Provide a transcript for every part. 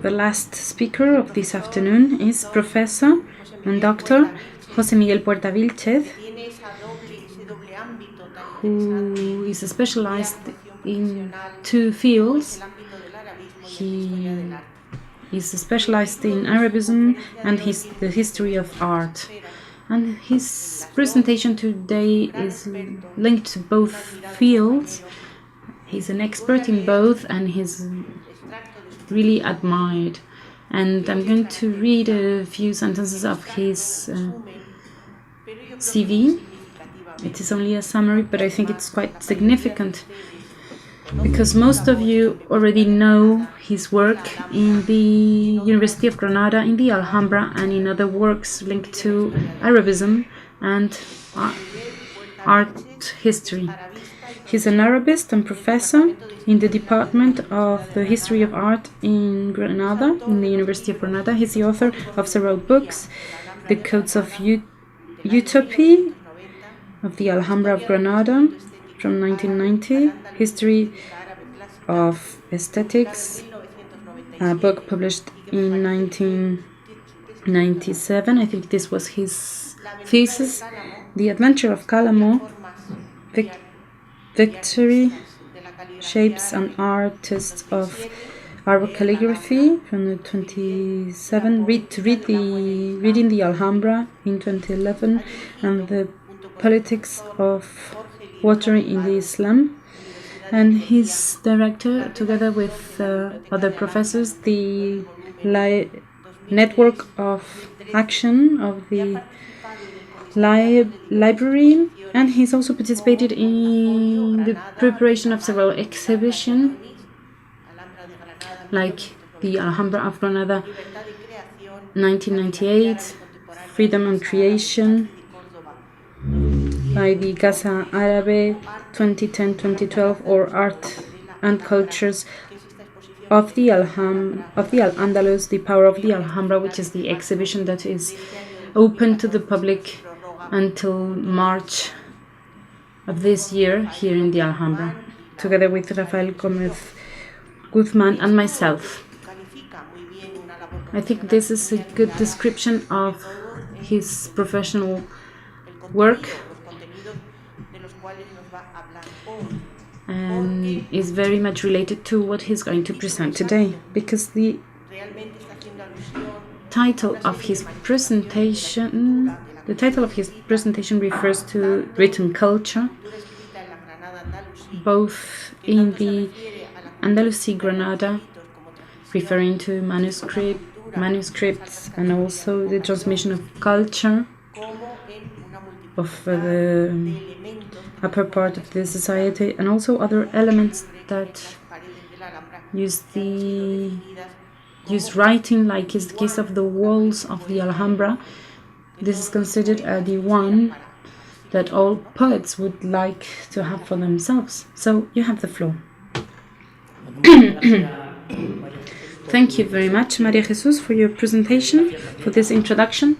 The last speaker of this afternoon is Professor and Dr. José Miguel Puerta Vílchez, who is specialized in two fields. He is specialized in Arabism and the history of art. And his presentation today is linked to both fields. He's an expert in both and he's really admired. And I'm going to read a few sentences of his CV. It is only a summary, but I think it's quite significant because most of you already know his work in the University of Granada, in the Alhambra, and in other works linked to Arabism and art history. He's an Arabist and professor in the Department of the History of Art in Granada, in the University of Granada. He's the author of several books: The Codes of Utopy of the Alhambra of Granada from 1990, History of Aesthetics, a book published in 1997. I think this was his thesis. The Adventure of Calamo, Victory, Shapes and Artists of Arabic Calligraphy from the 27, Reading the Alhambra in 2011, and The Politics of Water in the Islam. And his director, together with other professors, the Network of Action of the Library, and he's also participated in the preparation of several exhibitions, like the Alhambra of Granada 1998, Freedom and Creation, by the Casa Árabe 2010-2012, or Art and Cultures of the Al-Andalus, the Power of the Alhambra, which is the exhibition that is open to the public until March of this year here in the Alhambra, together with Rafael Guzman and myself. I think this is a good description of his professional work and is very much related to what he's going to present today, because the title of his presentation refers to written culture, both in the Andalusi Granada, referring to manuscripts, and also the transmission of culture of the upper part of the society, and also other elements that use writing, like is the case of the walls of the Alhambra. This is considered the one that all poets would like to have for themselves. So you have the floor. Thank you very much, Maria Jesus, for your presentation, for this introduction.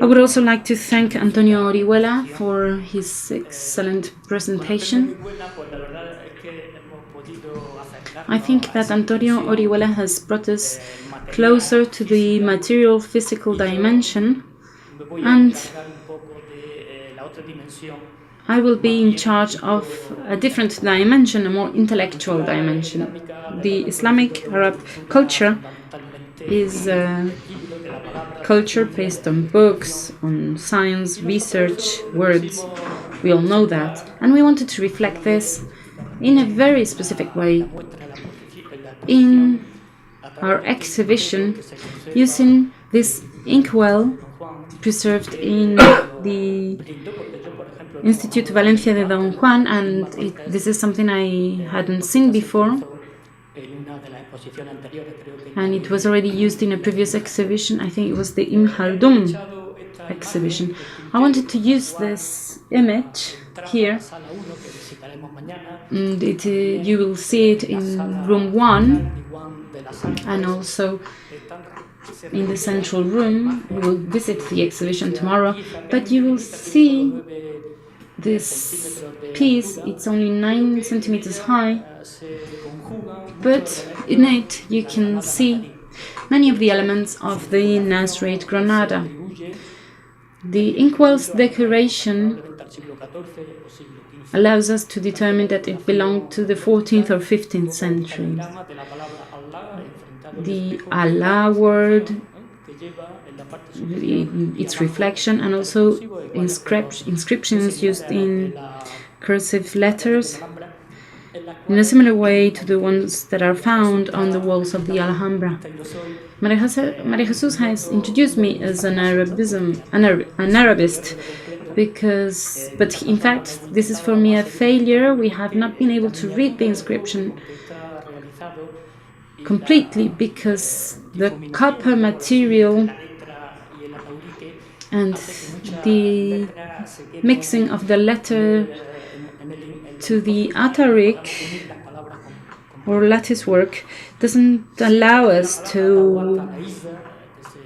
I would also like to thank Antonio Orihuela for his excellent presentation. I think that Antonio Orihuela has brought us closer to the material physical dimension, and I will be in charge of a different dimension, a more intellectual dimension. The Islamic Arab culture is culture based on books, on science, research, words. We all know that. And we wanted to reflect this in a very specific way in our exhibition using this inkwell preserved in the Institute Valencia de Don Juan, and this is something I hadn't seen before, and it was already used in a previous exhibition. I think it was the Ibn Khaldun exhibition. I wanted to use this image here, and you will see it in room 1 and also in the central room. We will visit the exhibition tomorrow, but you will see This piece, it's only 9 centimeters high, but in it you can see many of the elements of the Nasrid Granada. The inkwell's decoration allows us to determine that it belonged to the 14th or 15th century. The Allah word, its reflection, and also inscriptions used in cursive letters in a similar way to the ones that are found on the walls of the Alhambra. Maria Jesus has introduced me as an Arabist, but in fact this is for me a failure. We have not been able to read the inscription completely because the copper material and the mixing of the letter to the ataric or lattice work doesn't allow us to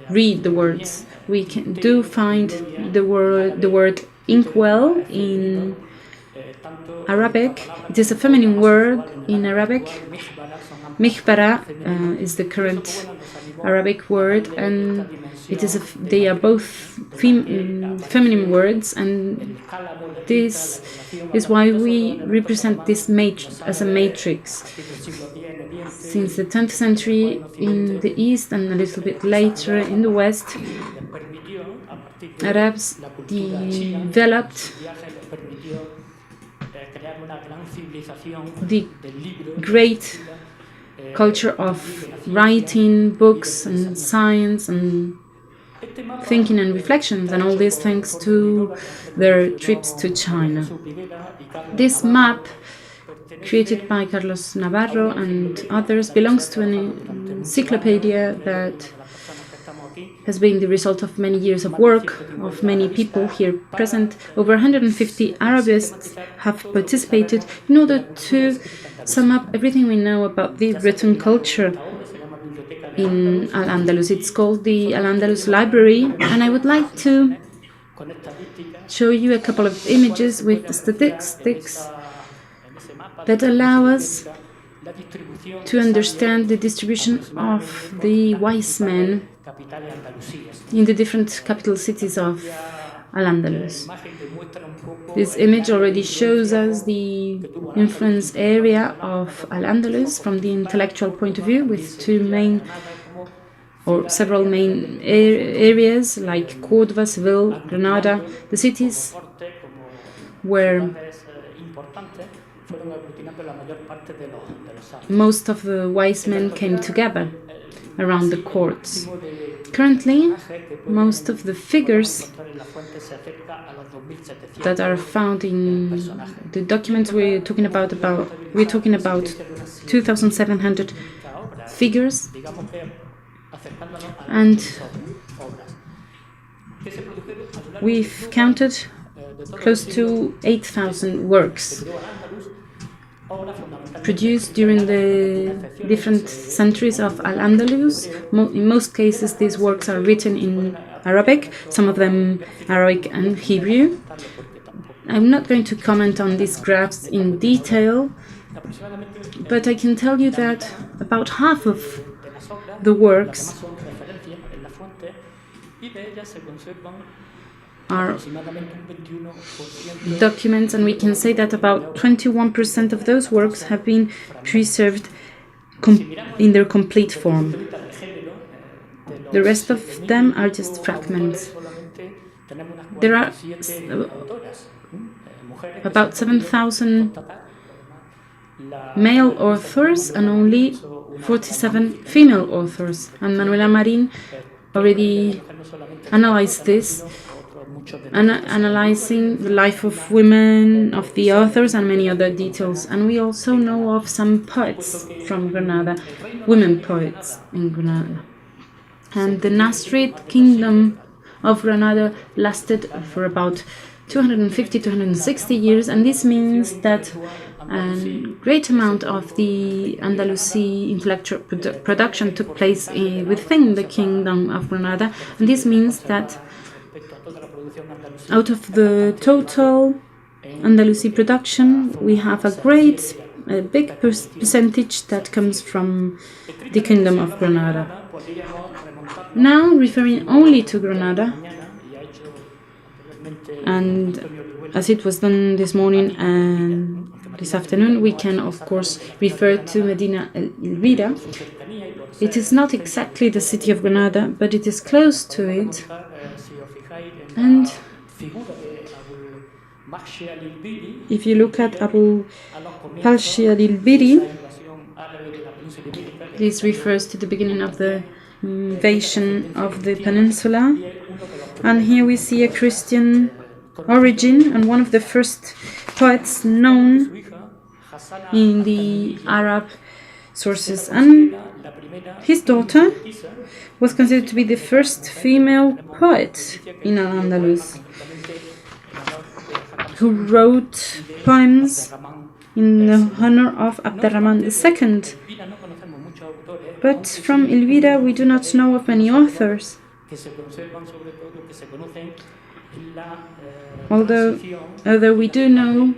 read the words. We do find the word inkwell in Arabic. It is a feminine word in Arabic. Mihbara is the current Arabic word, and they are both feminine words, and this is why we represent this as a matrix. Since the 10th century in the East and a little bit later in the West, Arabs developed the great culture of writing, books and science and thinking and reflections, and all this thanks to their trips to China. This map, created by Carlos Navarro and others, belongs to an encyclopedia that has been the result of many years of work of many people here present. Over 150 Arabists have participated in order to sum up everything we know about the written culture in Al-Andalus. It's called the Al-Andalus Library, and I would like to show you a couple of images with the statistics that allow us to understand the distribution of the wise men in the different capital cities of Al-Andalus. This image already shows us the influence area of Al-Andalus from the intellectual point of view, with several main areas like Córdoba, Seville, Granada, the cities where most of the wise men came together around the courts. Currently, most of the figures that are found in the documents we're talking about 2,700 figures, and we've counted close to 8,000 works produced during the different centuries of Al-Andalus. In most cases, these works are written in Arabic, some of them Arabic and Hebrew. I'm not going to comment on these graphs in detail, but I can tell you that about half of the works are documents, and we can say that about 21% of those works have been preserved in their complete form. The rest of them are just fragments. There are about 7,000 male authors and only 47 female authors, and Manuela Marin already analyzed this, analyzing the life of women, of the authors, and many other details. And we also know of some poets from Granada, women poets in Granada. And the Nasrid Kingdom of Granada lasted for about 250-260 years, and this means that a great amount of the Andalusi intellectual production took place within the Kingdom of Granada, and this means that out of the total Andalusi production, we have a big percentage that comes from the Kingdom of Granada. Now, referring only to Granada, and as it was done this morning and this afternoon, we can of course refer to Medina el-Elvira. It is not exactly the city of Granada, but it is close to it. And if you look at Abu Palshi al-Biri, this refers to the beginning of the invasion of the peninsula. And here we see a Christian origin, and one of the first poets known in the Arab sources. And his daughter was considered to be the first female poet in Al-Andalus, who wrote poems in the honor of Abdurrahman II. But from Elvira we do not know of many authors, although we do know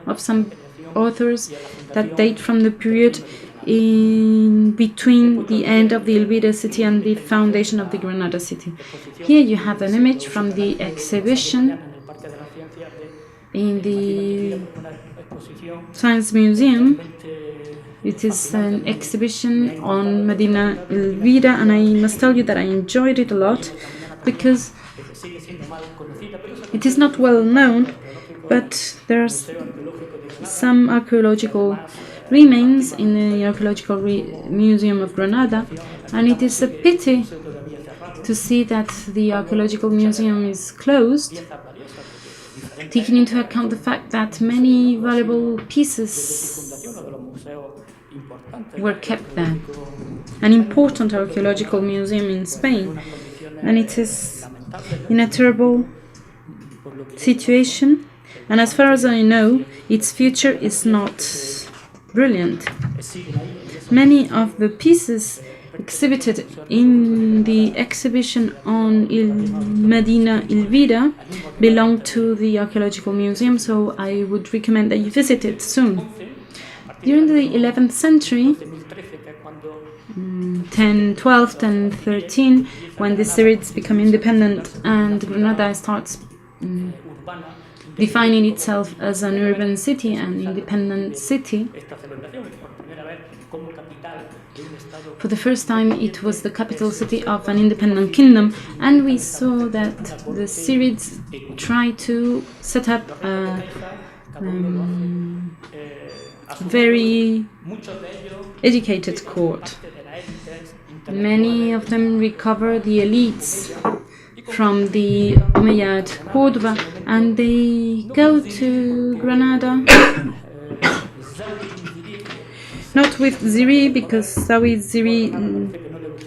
of some authors that date from the period in between the end of the Elvira city and the foundation of the Granada city. Here you have an image from the exhibition in the Science Museum. It is an exhibition on Medina Elvira, and I must tell you that I enjoyed it a lot because it is not well known, but there's some archaeological remains in the Archaeological Museum of Granada, and it is a pity to see that the Archaeological Museum is closed, taking into account the fact that many valuable pieces were kept there. An important archaeological museum in Spain, and it is in a terrible situation, and as far as I know, its future is not brilliant. Many of the pieces exhibited in the exhibition on Medina Elvira belong to the Archaeological Museum, so I would recommend that you visit it soon. During the 11th century, 1012, 1013, when the Zirids become independent and Granada starts defining itself as an urban city, an independent city, for the first time it was the capital city of an independent kingdom, and we saw that the Zirids tried to set up a very educated court. Many of them recover the elites from the Umayyad Cordoba, and they go to Granada, not with Ziri, because Sawi Ziri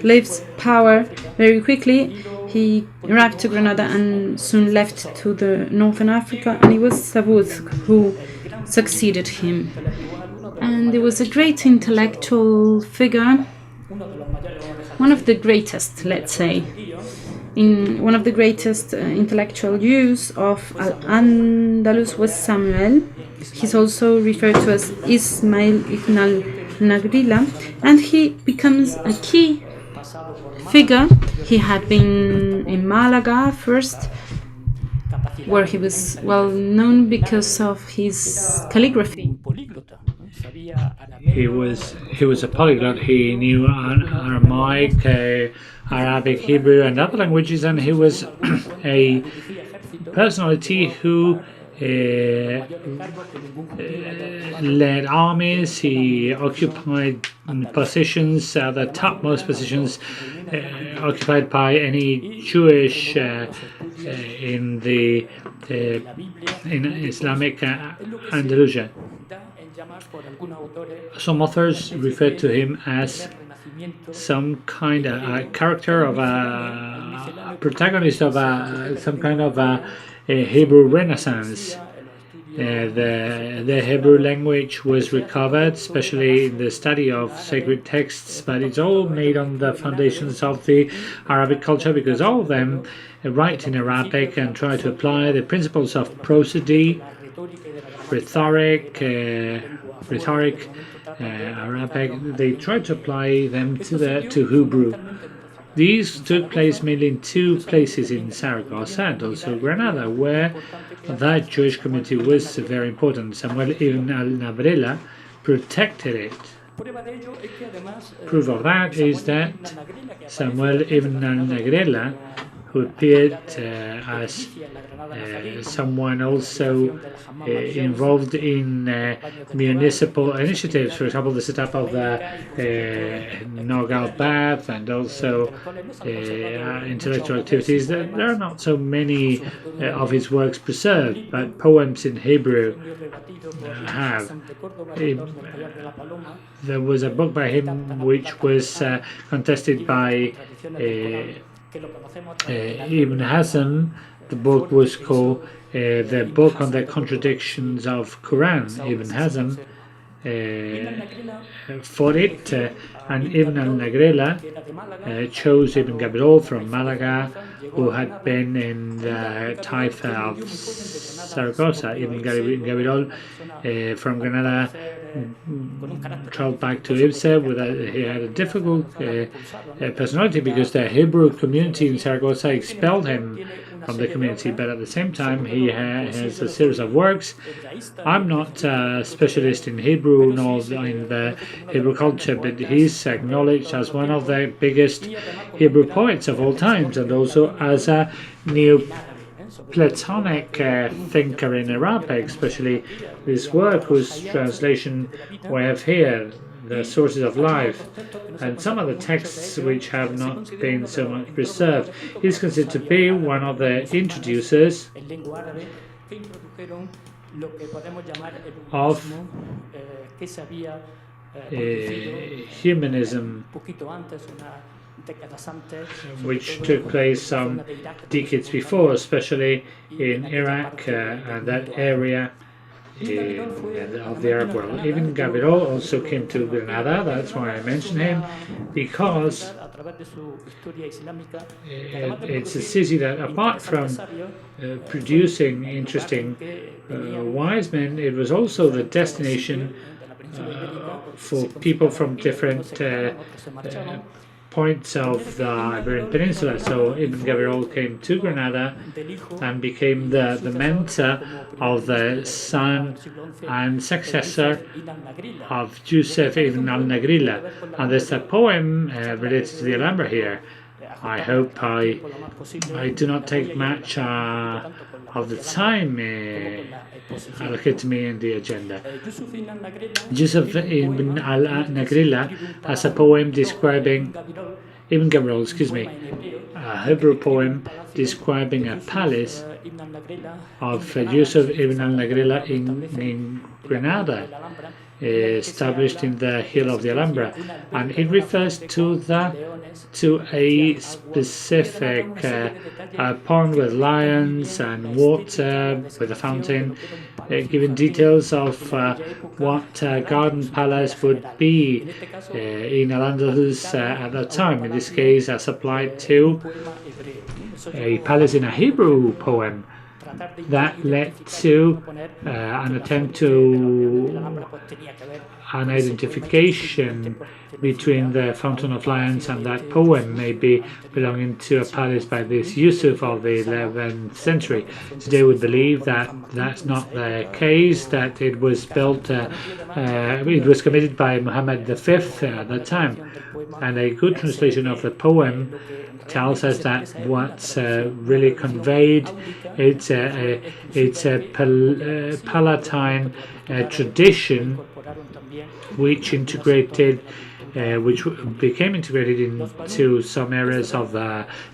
leaves power very quickly. He arrived to Granada and soon left to the northern Africa, and it was Savuz who succeeded him. And there was a great intellectual figure, one of the greatest, let's say, in one of the greatest intellectual use of Al-Andalus was Samuel. He's also referred to as Ismail ibn al-Nagrila, and he becomes a key figure. He had been in Malaga first, where he was well known because of his calligraphy. He was a polyglot. He knew Aramaic, Arabic, Hebrew, and other languages, and he was a personality who led armies. He occupied positions, the topmost positions occupied by any Jewish in Islamic Andalusia. Some authors refer to him as some kind of a character of a protagonist of some kind of a Hebrew Renaissance. The Hebrew language was recovered, especially in the study of sacred texts, but it's all made on the foundations of the Arabic culture, because all of them write in Arabic and try to apply the principles of prosody rhetoric, Arabic. They tried to apply them to Hebrew. These took place mainly in two places in Saragossa and also Granada, where that Jewish community was very important. Samuel ibn al-Nabrela protected it. Proof of that is that Samuel ibn al-Nagrela, who appeared as someone also involved in municipal initiatives, for example, the setup of the Nogal Bath and also intellectual activities. There are not so many of his works preserved, but poems in Hebrew have. There was a book by him which was contested by Ibn Hazm. The book was called the Book on the Contradictions of Quran. Ibn Hazm for it, and Ibn al-Nagrela chose Ibn Gabirol from Malaga, who had been in the Taifa of Saragossa. Ibn Gabirol from Granada traveled back to Ibsa. He had a difficult personality because the Hebrew community in Saragossa expelled him from the community, but at the same time he has a series of works. I'm not a specialist in Hebrew nor in the Hebrew culture, but he's acknowledged as one of the biggest Hebrew poets of all times, and also as a Neoplatonic thinker in Arabic, especially this work whose translation we have here, The Sources of Life, and some of the texts which have not been so much preserved. He's considered to be one of the introducers of humanism, which took place some decades before, especially in Iraq and that area of the Arab world. Ibn Gabirol also came to Granada. That's why I mention him, because it's a city that, apart from producing interesting wise men, it was also the destination for people from different points of the Iberian Peninsula. So Ibn Gabirol came to Granada and became the mentor of the son and successor of Yusuf ibn al-Nagrila. And there's a poem related to the Alhambra here. I hope I do not take much of the time allocated to me in the agenda. Yusuf ibn al-Nagrila has a poem describing Ibn Gabirol, a Hebrew poem describing a palace of Yusuf ibn al-Nagrila in Granada, established in the hill of the Alhambra, and it refers to a specific pond with lions and water with a fountain, giving details of what garden palace would be in Al-Andalus at that time. In this case, as applied to a palace in a Hebrew poem. That led to an attempt to an identification between the Fountain of Lions and that poem, maybe belonging to a palace by this Yusuf of the 11th century. Today we believe that that's not the case, that it was built, it was committed by Muhammad V at that time. And a good translation of the poem tells us that what's really conveyed, it's a Palatine tradition which which became integrated into some areas of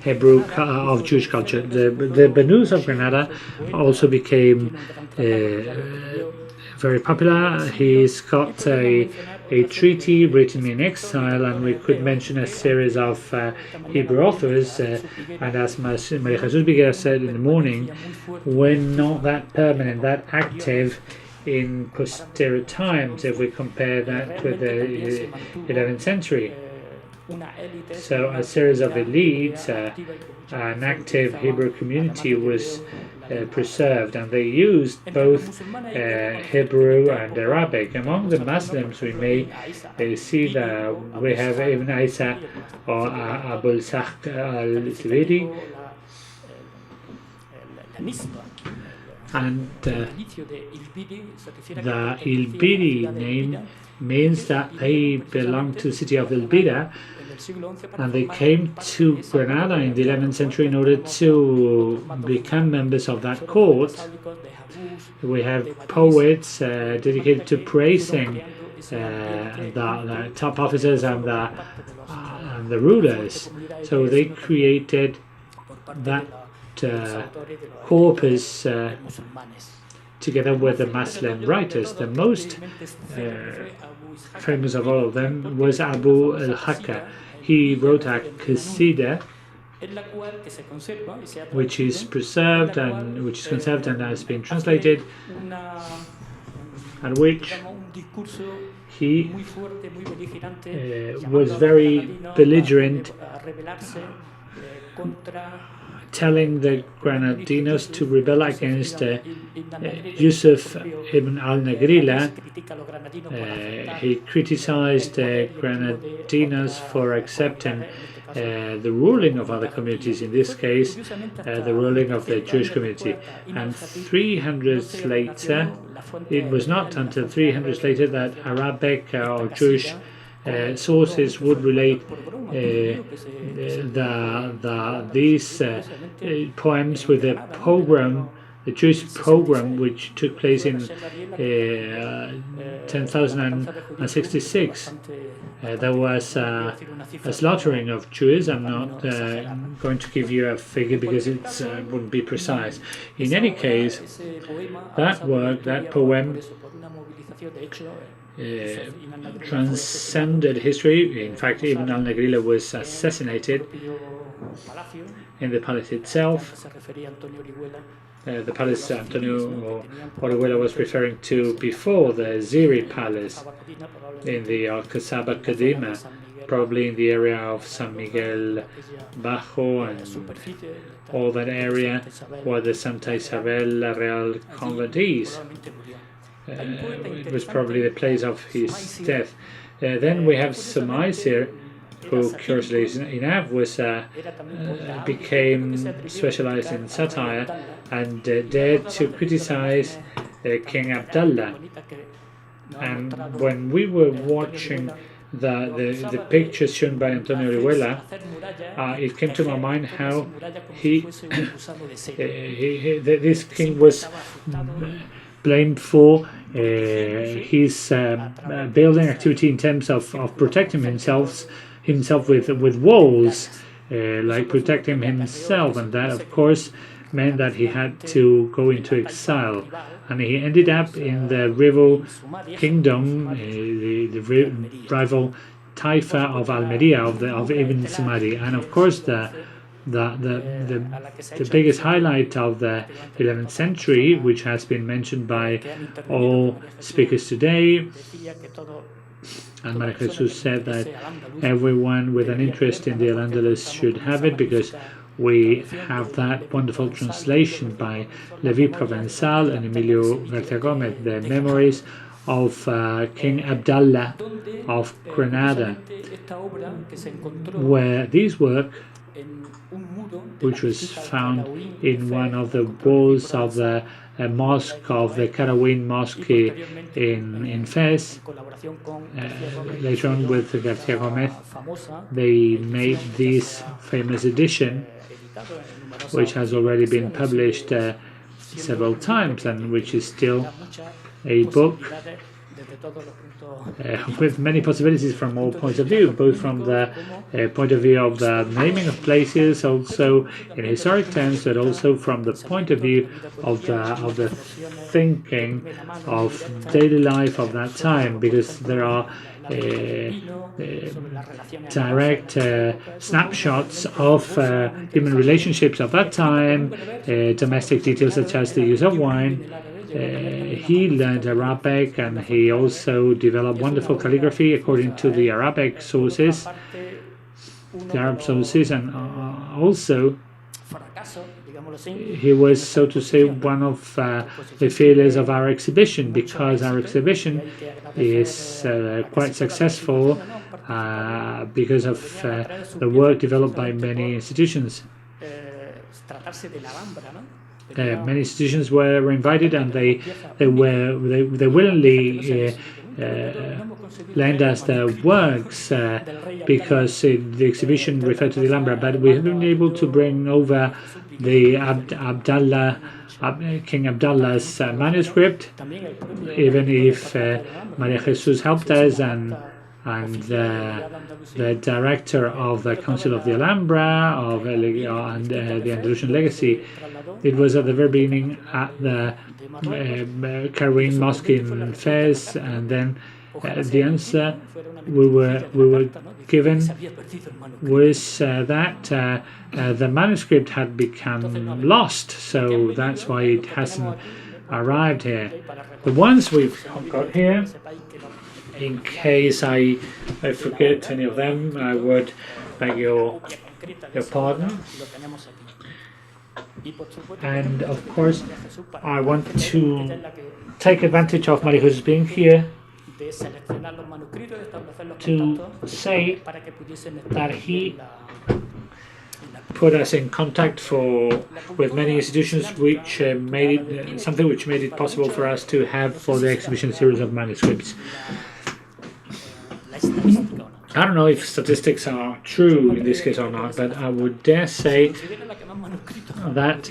Hebrew of Jewish culture. The Banus of Granada also became very popular. He's got a treaty written in exile, and we could mention a series of Hebrew authors, and as Maria Jesus Biguera said in the morning, we're not that permanent, that active in posterior times if we compare that with the 11th century. So a series of elites, an active Hebrew community was preserved, and they used both Hebrew and Arabic. Among the Muslims, we may see that we have Ibn Isa or Abul Sakh al-Sibiri, and the Ilbiri name means that they belong to the city of Elbira, and they came to Granada in the 11th century in order to become members of that court. We have poets dedicated to praising the top officers and the rulers. So they created that corpus together with the Muslim writers. The most famous of all of them was Abu al-Hakka. He wrote a Qasida, which is preserved and which is conserved and has been translated, and which he was very belligerent, telling the Granadinos to rebel against Yusuf ibn al-Nagrila. He criticized the Granadinos for accepting the ruling of other communities, in this case the ruling of the Jewish community. And 300 later, it was not until 300 later that Arabic or Jewish sources would relate these poems with the pogrom, the Jewish pogrom, which took place in 1066. There was a slaughtering of Jews. I'm not going to give you a figure because it wouldn't be precise. In any case, that work, that poem, transcended history. In fact, Ibn al-Nagrila was assassinated in the palace itself. The palace Antonio Orihuela was referring to before, the Ziri Palace in the Alcazaba Kadima, probably in the area of San Miguel Bajo and all that area where the Santa Isabel Real Convent is. It was probably the place of his death. Then we have Sumaisir, who, curiously enough, was became specialized in satire and dared to criticize King Abdullah. And when we were watching the pictures shown by Antonio Orihuela, it came to my mind how this king was blamed for his building activity in terms of protecting himself with walls, like protecting himself, and that of course meant that he had to go into exile, and he ended up in the rival kingdom, the rival Taifa of Almeria of Ibn Sumari. And of course the biggest highlight of the 11th century, which has been mentioned by all speakers today, and Maria Jesus said that everyone with an interest in the Al-Andalus should have it, because we have that wonderful translation by Levi Provençal and Emilio García Gómez, the memoirs of King Abdallah of Granada, where this work, which was found in one of the walls of the mosque of the Karawin Mosque in Fez. Later on, with García Gómez, they made this famous edition, which has already been published several times, and which is still a book with many possibilities from all points of view, both from the point of view of the naming of places, also in historic terms, but also from the point of view of the thinking of daily life of that time, because there are direct snapshots of human relationships of that time, domestic details such as the use of wine. He learned Arabic, and he also developed wonderful calligraphy according to the Arabic sources. the Arab Seas, and also he was, so to say, one of the failures of our exhibition, because our exhibition is quite successful because of the work developed by many institutions. Many institutions were invited, and they willingly lend us their works because the exhibition referred to the Alhambra, but we haven't been able to bring over the King Abdullah's manuscript, even if Maria Jesus helped us, and the director of the Council of the Alhambra and the Andalusian Legacy. It was at the very beginning at the Karim Mosque in Fez, and then the answer we were given was that the manuscript had become lost, so that's why it hasn't arrived here. The ones we've got here, in case I forget any of them, I would beg your pardon. And of course, I want to take advantage of Maria José's being here to say that he put us in contact with many institutions, which made it possible for us to have for the exhibition series of manuscripts. I don't know if statistics are true in this case or not, but I would dare say that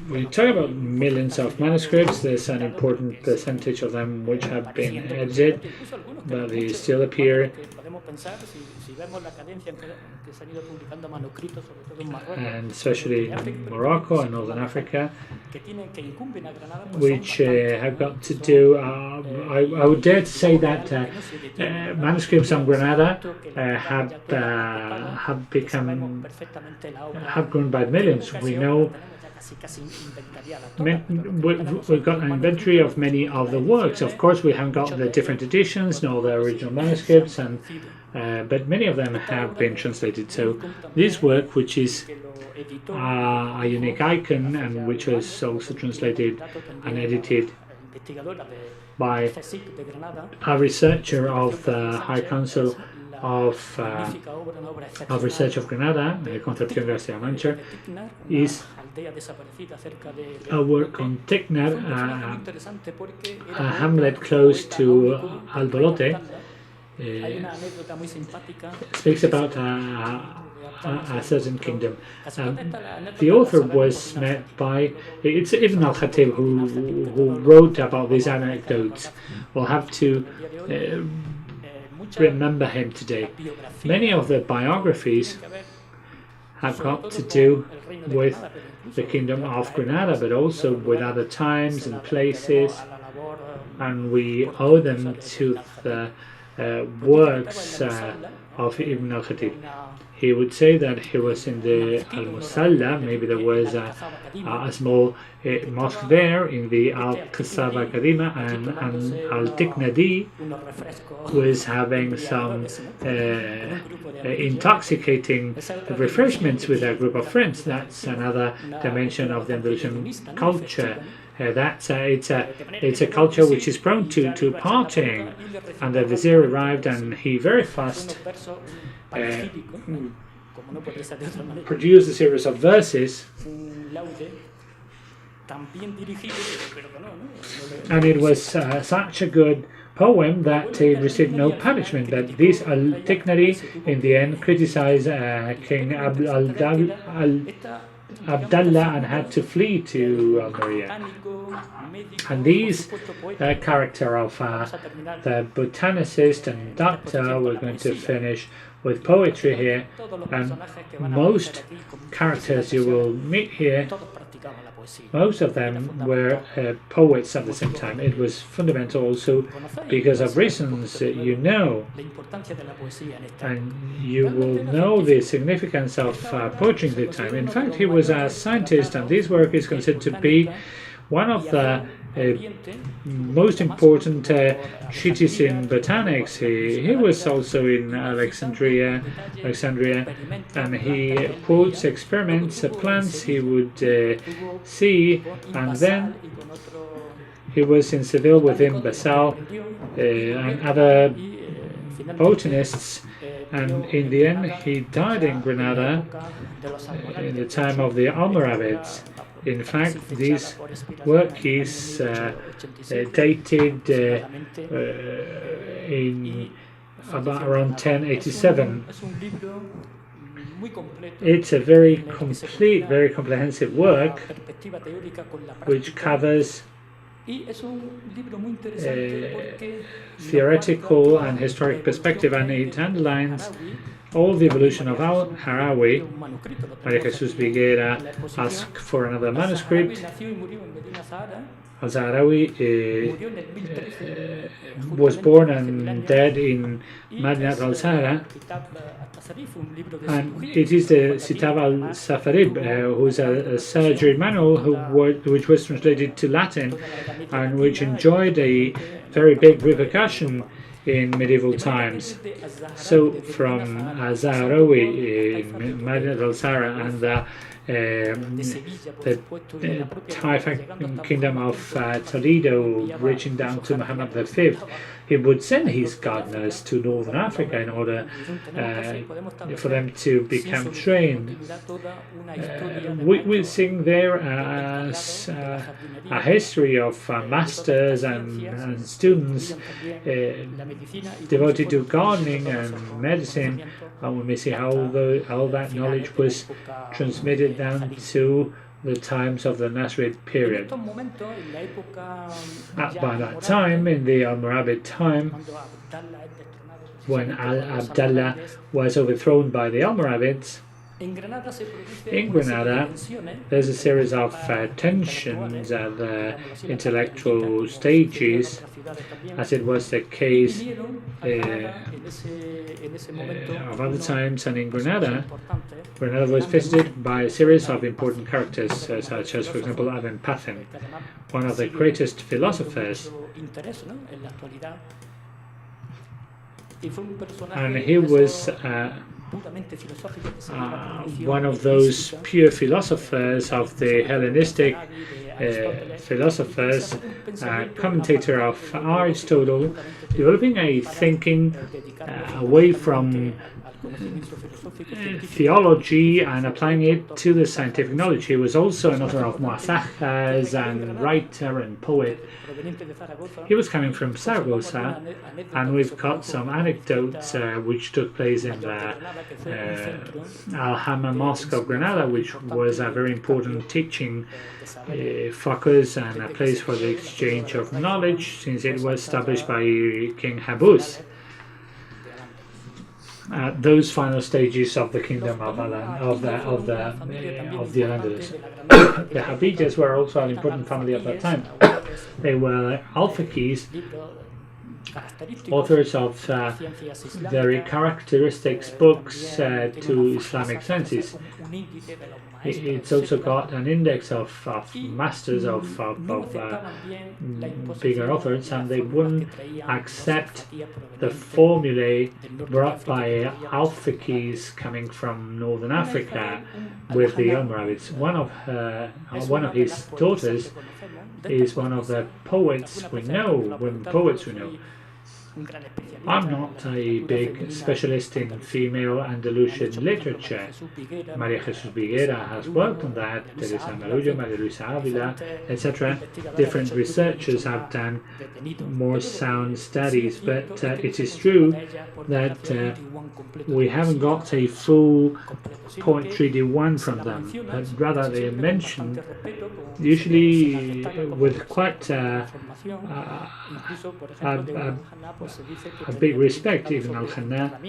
we talk about millions of manuscripts. There's an important percentage of them which have been edited, but they still appear. And especially in Morocco and Northern Africa, which have got to do, I would dare to say that manuscripts on Granada have grown by millions. We know we've got an inventory of many of the works. Of course, we haven't got the different editions, nor the original manuscripts, but many of them have been translated. So this work, which is a unique icon, and which was also translated and edited by a researcher of the High Council of Research of Granada, Concepción García Mancha, is a work on Tecnar, a hamlet close to Albolote. Speaks about a certain kingdom. The author was met by, it's Ibn al-Khatib who wrote about these anecdotes. We'll have to remember him today. Many of the biographies have got to do with the Kingdom of Granada, but also with other times and places, and we owe them to the works of Ibn al-Khatib. He would say that he was in the Al-Musalla, maybe there was a small mosque there in the Al-Qasaba Kadima, and Al-Tiknadi was having some intoxicating refreshments with a group of friends. That's another dimension of the Andalusian culture. It's a culture which is prone to partying, and the vizier arrived, and he very fast produced a series of verses, and it was such a good poem that it received no punishment. But this Al-Tiknari in the end criticized King Abdallah and had to flee to Almeria. And these character of the botanicist and doctor, we're going to finish with poetry here, and most characters you will meet here, most of them were poets at the same time. It was fundamental also because of reasons you know, and you will know the significance of poetry in the time. In fact, he was a scientist, and this work is considered to be one of the most important treatises in botanics. He was also in Alexandria, and he quotes experiments, plants he would see, and then he was in Seville with Basal and other botanists, and in the end he died in Granada in the time of the Almoravids. In fact, this work is dated in about around 1087. It's a very complete, very comprehensive work which covers theoretical and historic perspective, and it underlines all the evolution of Al-Harawi. Maria Jesus Viguera asked for another manuscript. Al-Harawi was born and died in Madinat al-Sahara, and it is the Sitab al-Safarib, who is a surgery manual which was translated to Latin and which enjoyed a very big repercussion in medieval times. So from Al-Zahrawi in Madinat al-Sahara and the Taifa Kingdom of Toledo, reaching down to Muhammad V, he would send his gardeners to northern Africa in order for them to become trained. We sing there as a history of masters and students devoted to gardening and medicine, and we may see how that knowledge was transmitted down to the times of the Nasrid period. By that time, in the Almoravid time, when Al-Abdallah was overthrown by the Almoravids, in Granada, there's a series of tensions at the intellectual stages, as it was the case of other times. And in Granada was visited by a series of important characters, such as, for example, Ibn Pathan, one of the greatest philosophers. And he was one of those pure philosophers of the Hellenistic philosophers, commentator of Aristotle, developing a thinking away from theology and applying it to the scientific knowledge. He was also an author of muasajas and writer and poet. He was coming from Saragossa, and we've got some anecdotes which took place in the Alhambra Mosque of Granada, which was a very important teaching focus and a place for the exchange of knowledge, since it was established by King Habus. Those final stages of the Kingdom of the Al-Andalus. The Habitas were also an important family at that time. They were al-Faqihs, authors of very characteristic books to Islamic sciences. It's also got an index of masters of bigger authors, and they wouldn't accept the formulae brought by al-Faqihs coming from northern Africa with the Almoravids. One of his daughters is one of the poets we know, I'm not a big specialist in female Andalusian literature. Maria Jesus Viguera has worked on that, Teresa Marulla, Maria Luisa Avila, etc. Different researchers have done more sound studies, but it is true that we haven't got a full poetry diwan from them, but rather they mention, usually with quite a big respect. Even Al-Hanna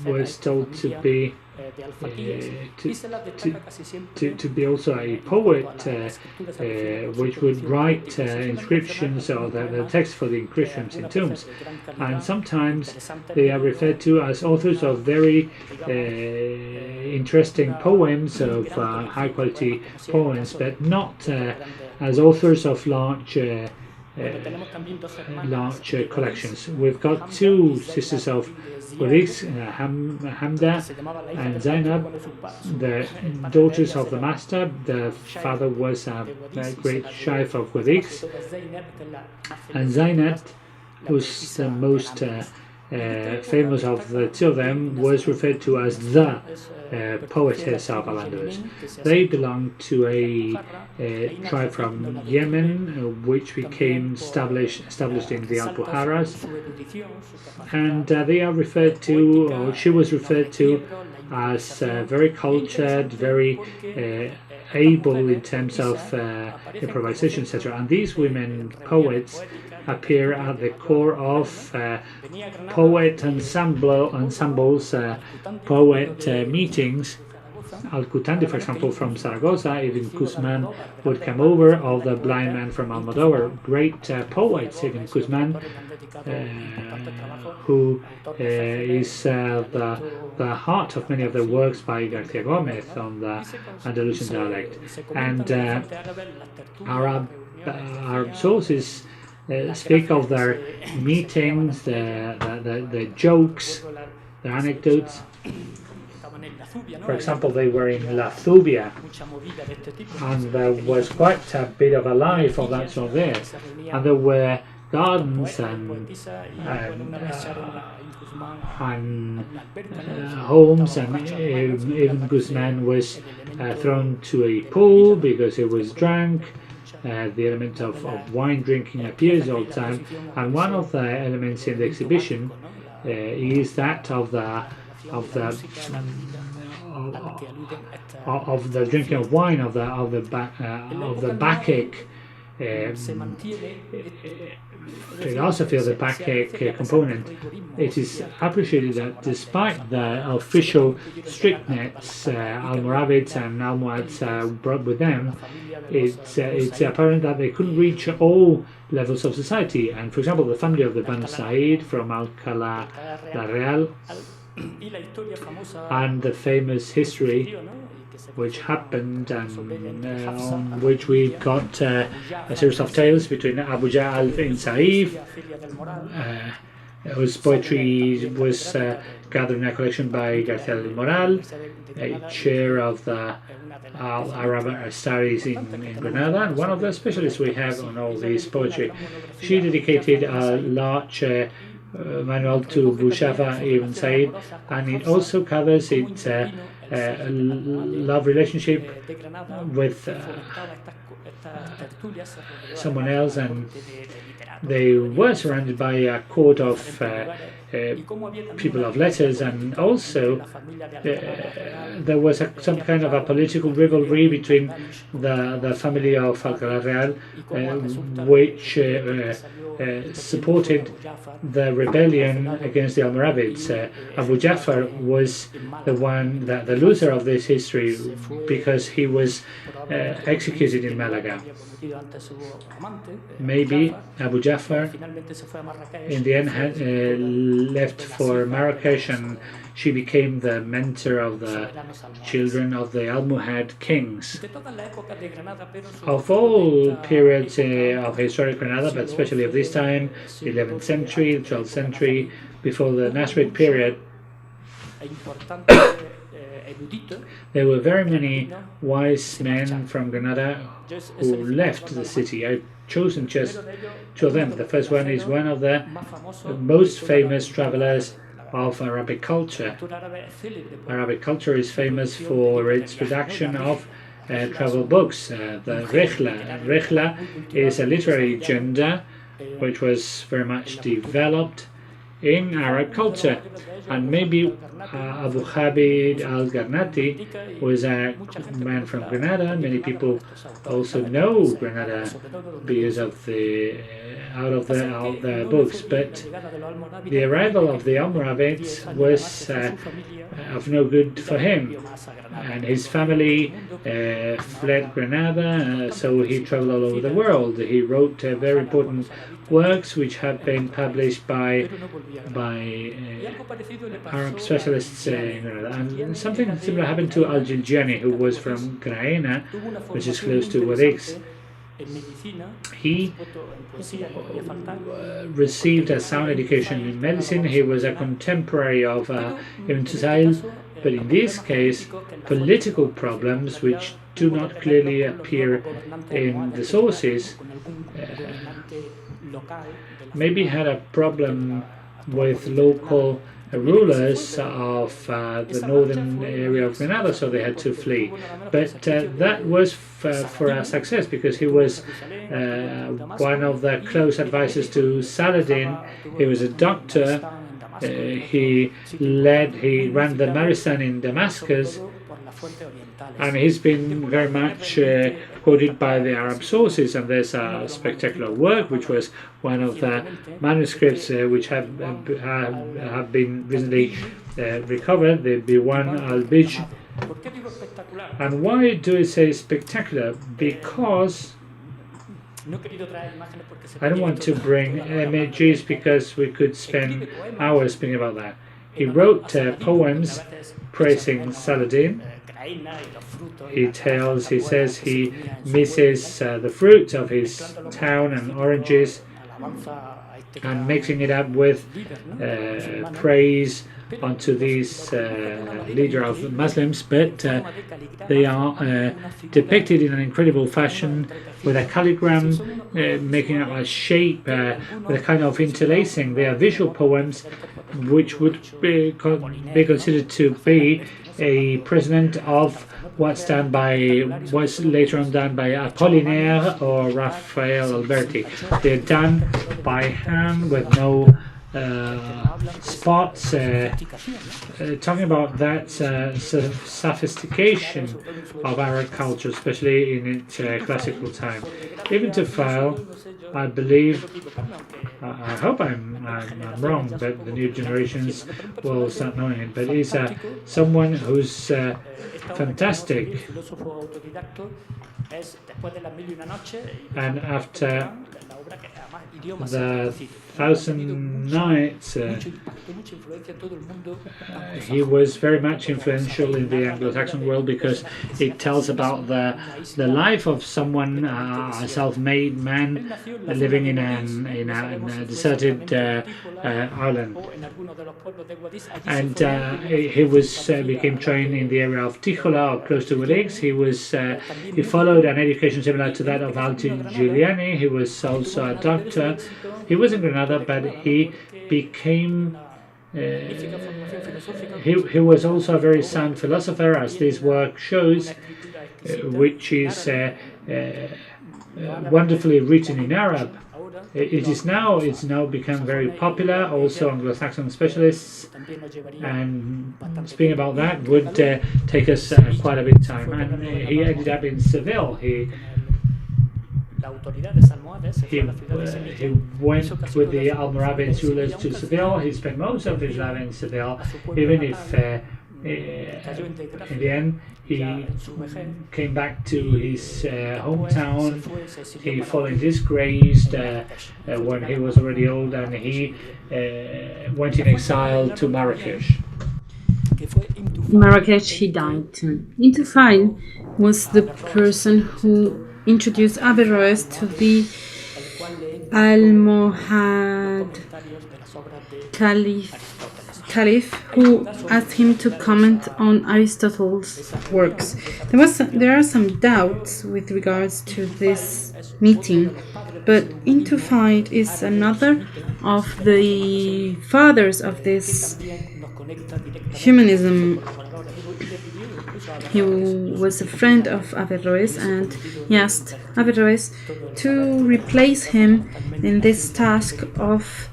was told to be to be also a poet, which would write inscriptions or the text for the inscriptions in tombs, and sometimes they are referred to as authors of very interesting poems, of high quality poems, but not as authors of large collections. We've got two sisters of Wadix, Hamda and Zainab, the daughters of the master. The father was a great Shaykh of Wadix, and Zainab, who's the most famous of the two of them, was referred to as the poetess of Al-Andalus. They belonged to a tribe from Yemen, which became established in the Alpujarras, and they are referred to, or she was referred to, as very cultured, very able in terms of improvisation, etc. And these women poets appear at the core of poet ensembles, poet meetings. Al-Qutandi, for example, from Zaragoza, Ibn Guzman would come over, all the blind man from Almodovar, great poets, Ibn Guzman, who is the heart of many of the works by García Gómez on the Andalusian dialect. And Arab sources speak of their meetings, the jokes, the anecdotes. For example, they were in La Zubia, and there was quite a bit of a life of that sort there. And there were gardens and homes, and Ibn Guzman was thrown to a pool because he was drunk. The element of wine drinking appears all the time, and one of the elements in the exhibition is that of the drinking of wine, of the Bacchic philosophy of the Bacchic component. It is appreciated that despite the official strictness Almoravids and Almohads brought with them, it's apparent that they couldn't reach all levels of society. And for example, the family of the Banu Said from Alcalá la Real, and the famous history which happened, and on which we got a series of tales between Abu Ja'al in Saif, whose poetry was gathered in a collection by García del Moral, a chair of the Al-Arab studies in Granada, and one of the specialists we have on all this poetry. She dedicated a large manual to Bushafa ibn Said, and it also covers its love relationship with someone else, and they were surrounded by a court of people of letters, and also there was some kind of a political rivalry between the family of Alcalá Real, which supported the rebellion against the Almoravids. Abu Ja'far was the loser of this history, because he was executed in Malaga. Maybe Abu Ja'far in the end had left for Marrakesh, and she became the mentor of the children of the Almohad kings. Of all periods of historic Granada, but especially of this time, the 11th century, the 12th century, before the Nasrid period, there were very many wise men from Granada who left the city. I've chosen just two of them. The first one is one of the most famous travelers of Arabic culture. Arabic culture is famous for its production of travel books. The Rihla is a literary agenda which was very much developed in Arab culture. And maybe Abu Habib al-Garnati was a man from Granada. Many people also know Granada because of the out of the books. But the arrival of the Almoravids was of no good for him, and his family fled Granada. So he traveled all over the world. He wrote very important works which have been published by Arab specialists in Granada. And something similar happened to Al-Jiljani, who was from Granada, which is close to Guadix. He received a sound education in medicine. He was a contemporary of Ibn Tufayl, but in this case, political problems which do not clearly appear in the sources maybe had a problem with local rulers of the northern area of Granada, so they had to flee. But that was for a success, because he was one of the close advisors to Saladin. He was a doctor. He ran the Maristan in Damascus, and he's been very much quoted by the Arab sources. And there's a spectacular work which was one of the manuscripts which have been recently recovered, the Biwan al-Bij. And why do I say spectacular? Because I don't want to bring images, because we could spend hours speaking about that. He wrote poems praising Saladin. He says he misses the fruit of his town and oranges, and mixing it up with praise onto this leader of the Muslims, but they are depicted in an incredible fashion with a calligram, making up a shape with a kind of interlacing. They are visual poems which would be considered to be a present of what's later on done by Apollinaire or Raphael Alberti. They're done by hand with no spots, talking about that sophistication of Arab culture, especially in its classical time. Ibn Tufayl, I believe, I hope I'm wrong, but the new generations will start knowing him. But he's someone who's fantastic. And after the Thousand Nights, he was very much influential in the Anglo-Saxon world, because it tells about the life of someone, a self-made man living in a deserted island, and he became trained in the area of Tijola, or close to Guadix. He followed an education similar to that of Al-Jilani. He was also a doctor. He was in Granada, but he became he was also a very sound philosopher, as this work shows, which is wonderfully written in Arab. It's now become very popular. Also, Anglo-Saxon specialists, and speaking about that would take us quite a bit of time. And he ended up in Seville. He went with the Almoravid rulers to Seville. He spent most of his life in Seville, even if in the end he came back to his hometown. He fallen disgraced when he was already old, and he went in exile to Marrakesh. In Marrakesh he died. Intufayl was the person who introduced Averroes to the Almohad Caliph, who asked him to comment on Aristotle's works. There are some doubts with regards to this meeting, but Intufayl is another of the fathers of this humanism. He was a friend of Averroes, and he asked Averroes to replace him in this task of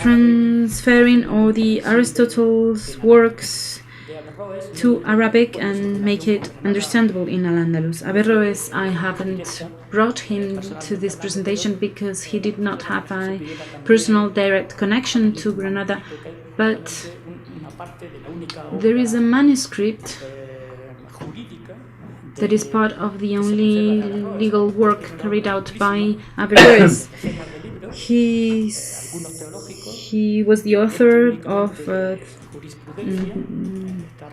transferring all the Aristotle's works to Arabic and make it understandable in Al-Andalus. Averroes, I haven't brought him to this presentation because he did not have a personal direct connection to Granada, but there is a manuscript that is part of the only legal work carried out by Averroes. He was the author of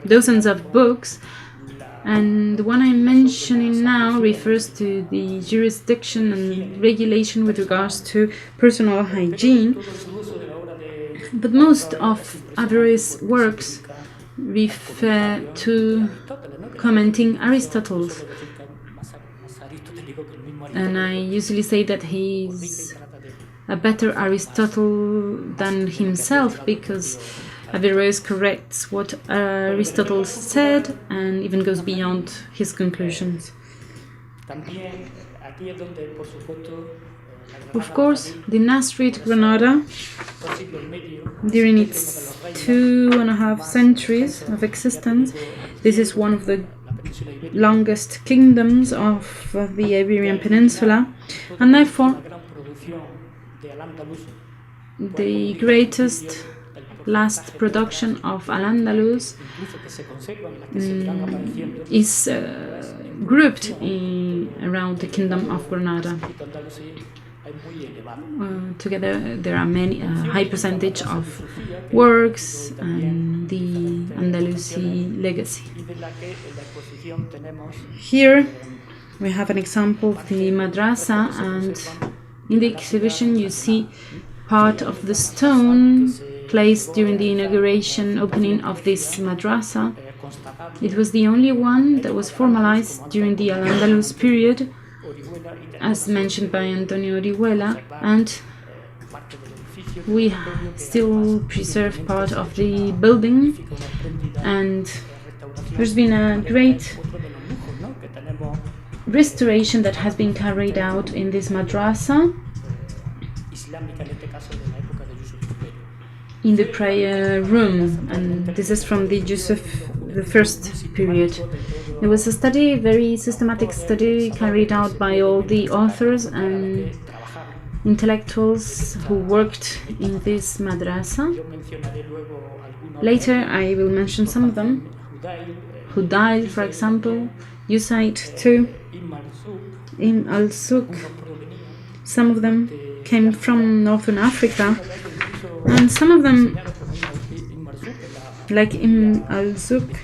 dozens of books, and the one I'm mentioning now refers to the jurisdiction and regulation with regards to personal hygiene. But most of Averroes' works refer to commenting Aristotle, and I usually say that he's a better Aristotle than himself, because Averroes corrects what Aristotle said and even goes beyond his conclusions. Of course, the Nasrid Granada, during its 2.5 centuries of existence, this is one of the longest kingdoms of the Iberian Peninsula, and therefore the greatest last production of Al-Andalus is grouped around the Kingdom of Granada. Together there are many high percentage of works and the Andalusi legacy. Here we have an example of the madrasa, and in the exhibition you see part of the stone placed during the inauguration opening of this madrasa. It was the only one that was formalized during the Al-Andalus period, as mentioned by Antonio Orihuela, and we still preserve part of the building, and there's been a great restoration that has been carried out in this madrasa in the prayer room, and this is from the Yusuf I period. It was a study, very systematic study carried out by all the authors and intellectuals who worked in this madrasa. Later I will mention some of them. Hudayl, for example, Usaid too, Ibn al-Suq. Some of them came from Northern Africa, and some of them, like Ibn al-Suq,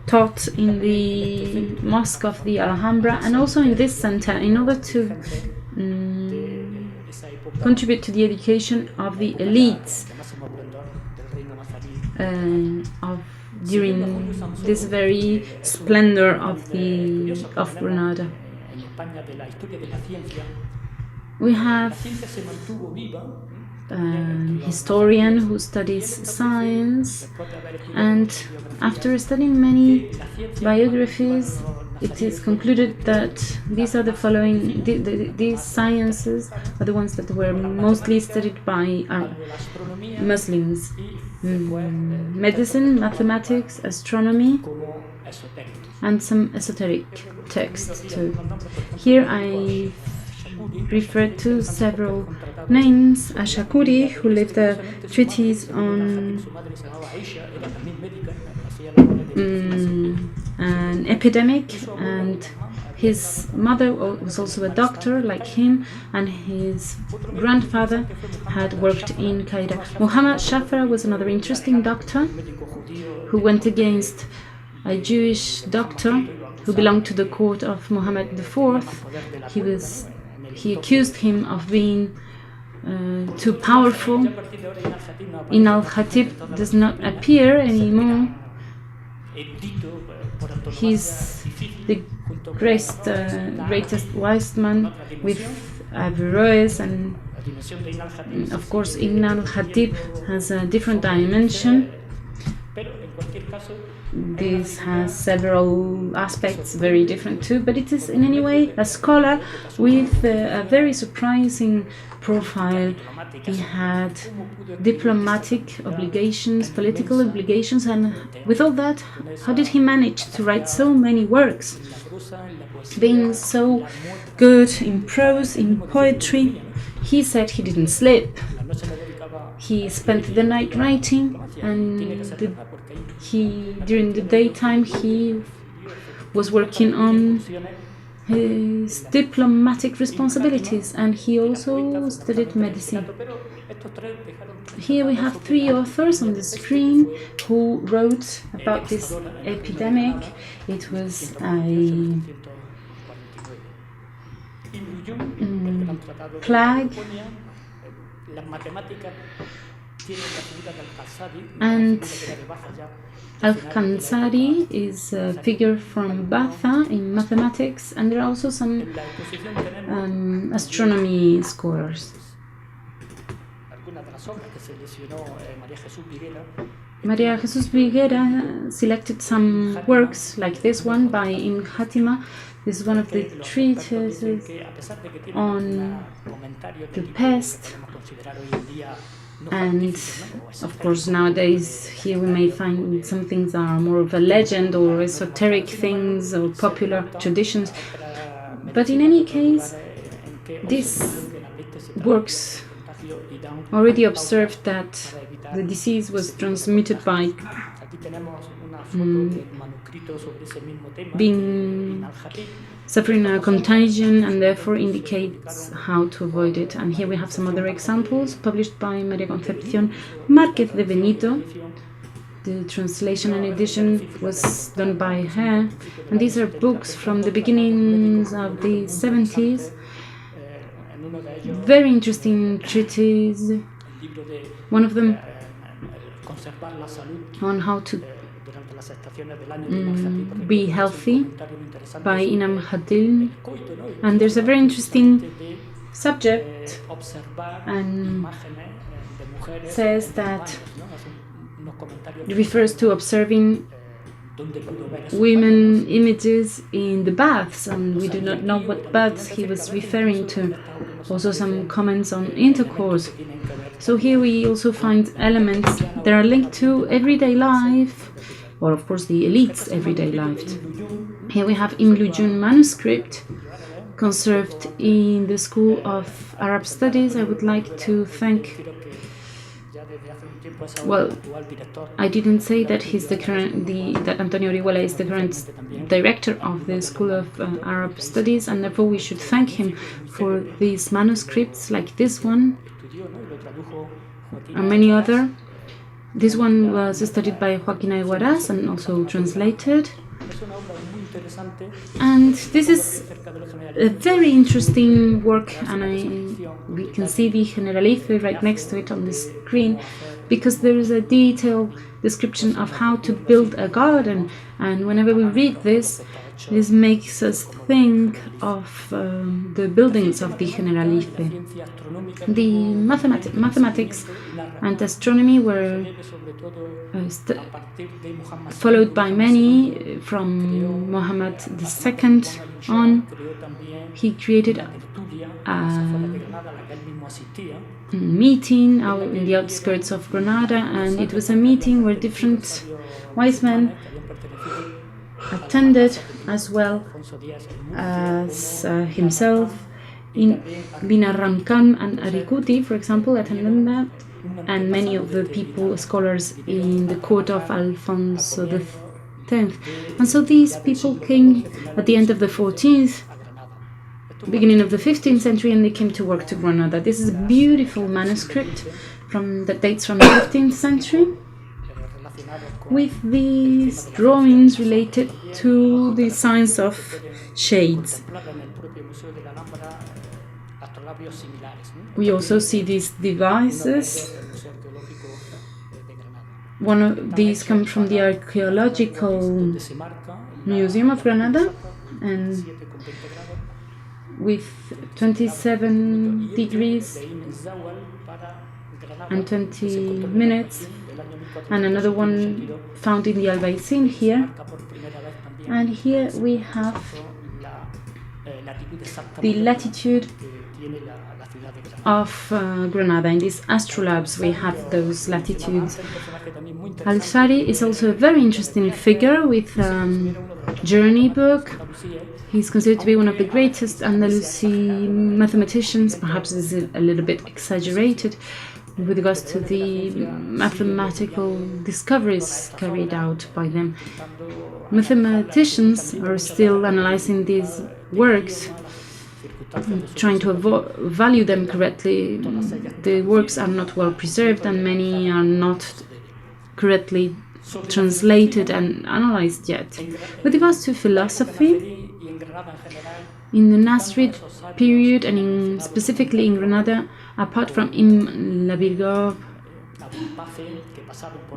taught in the mosque of the Alhambra and also in this center in order to contribute to the education of the elites during this very splendor of Granada. We have historian who studies science, and after studying many biographies, it is concluded that these are the following, these sciences are the ones that were mostly studied by Muslims: medicine, mathematics, astronomy, and some esoteric texts too. Here I referred to several names: Ashakuri, who left a treatise on an epidemic, and his mother was also a doctor like him, and his grandfather had worked in Cairo. Muhammad Shafra was another interesting doctor who went against a Jewish doctor who belonged to the court of Muhammad IV. He accused him of being too powerful. In Al-Khatib does not appear anymore. He's the greatest wise man with Averroes, and of course Ibn al-Khatib has a different dimension. This has several aspects, very different too, but it is in any way a scholar with a very surprising profile. He had diplomatic obligations, political obligations, and with all that, how did he manage to write so many works? Being so good in prose, in poetry, he said he didn't sleep. He spent the night writing, and during the daytime he was working on his diplomatic responsibilities, and he also studied medicine. Here we have three authors on the screen who wrote about this epidemic. It was a plague, and Al-Kansari is a figure from Batha in mathematics, and there are also some astronomy scholars. Maria Jesus Viguera selected some works like this one by Ibn Khatima. This is one of the treatises on the pest, and of course nowadays here we may find some things that are more of a legend or esoteric things or popular traditions, but in any case these works already observed that the disease was transmitted by suffering a contagion, and therefore indicates how to avoid it. And here we have some other examples published by María Concepción Márquez de Benito. The translation and edition was done by her, and these are books from the beginnings of the 70s. Very interesting treatise. One of them on how to be healthy by Inam Hadil, and there's a very interesting subject, and says that it refers to observing women images in the baths, and we do not know what baths he was referring to. Also some comments on intercourse. So here we also find elements that are linked to everyday life, or of course the elite's everyday life. Here we have Ibn Lujun manuscript conserved in the School of Arab Studies. I would like to thank, well, I didn't say that he's that Antonio Orihuela is the current director of the School of Arab Studies, and therefore we should thank him for these manuscripts like this one and many other. This one was studied by Joaquín Aiguaraz and also translated. And this is a very interesting work, and we can see the Generalife right next to it on the screen, because there is a detailed description of how to build a garden. And whenever we read this makes us think of the buildings of the Generalife. The mathematics and astronomy were followed by many from Muhammad II on. He created a meeting out in the outskirts of Granada, and it was a meeting where different wise men attended, as well as himself. In Binarramkan and Arikuti, for example, attended that, and many of the scholars in the court of Alfonso X. And so these people came at the end of the 14th, beginning of the 15th century, and they came to work to Granada. This is a beautiful manuscript that dates from the 15th century, with these drawings related to the science of shades. We also see these devices. One of these comes from the Archaeological Museum of Granada, and with 27 degrees and 20 minutes and another one found in the Albaicin here. And here we have the latitude of Granada. In these astrolabes we have those latitudes. Al-Shari is also a very interesting figure with journey book. He's considered to be one of the greatest Andalusi mathematicians. Perhaps this is a little bit exaggerated with regards to the mathematical discoveries carried out by them. Mathematicians are still analyzing these works, trying to value them correctly. The works are not well preserved, and many are not correctly translated and analyzed yet. With regards to philosophy, in the Nasrid period, and specifically in Granada, apart from Ibn Labirgab,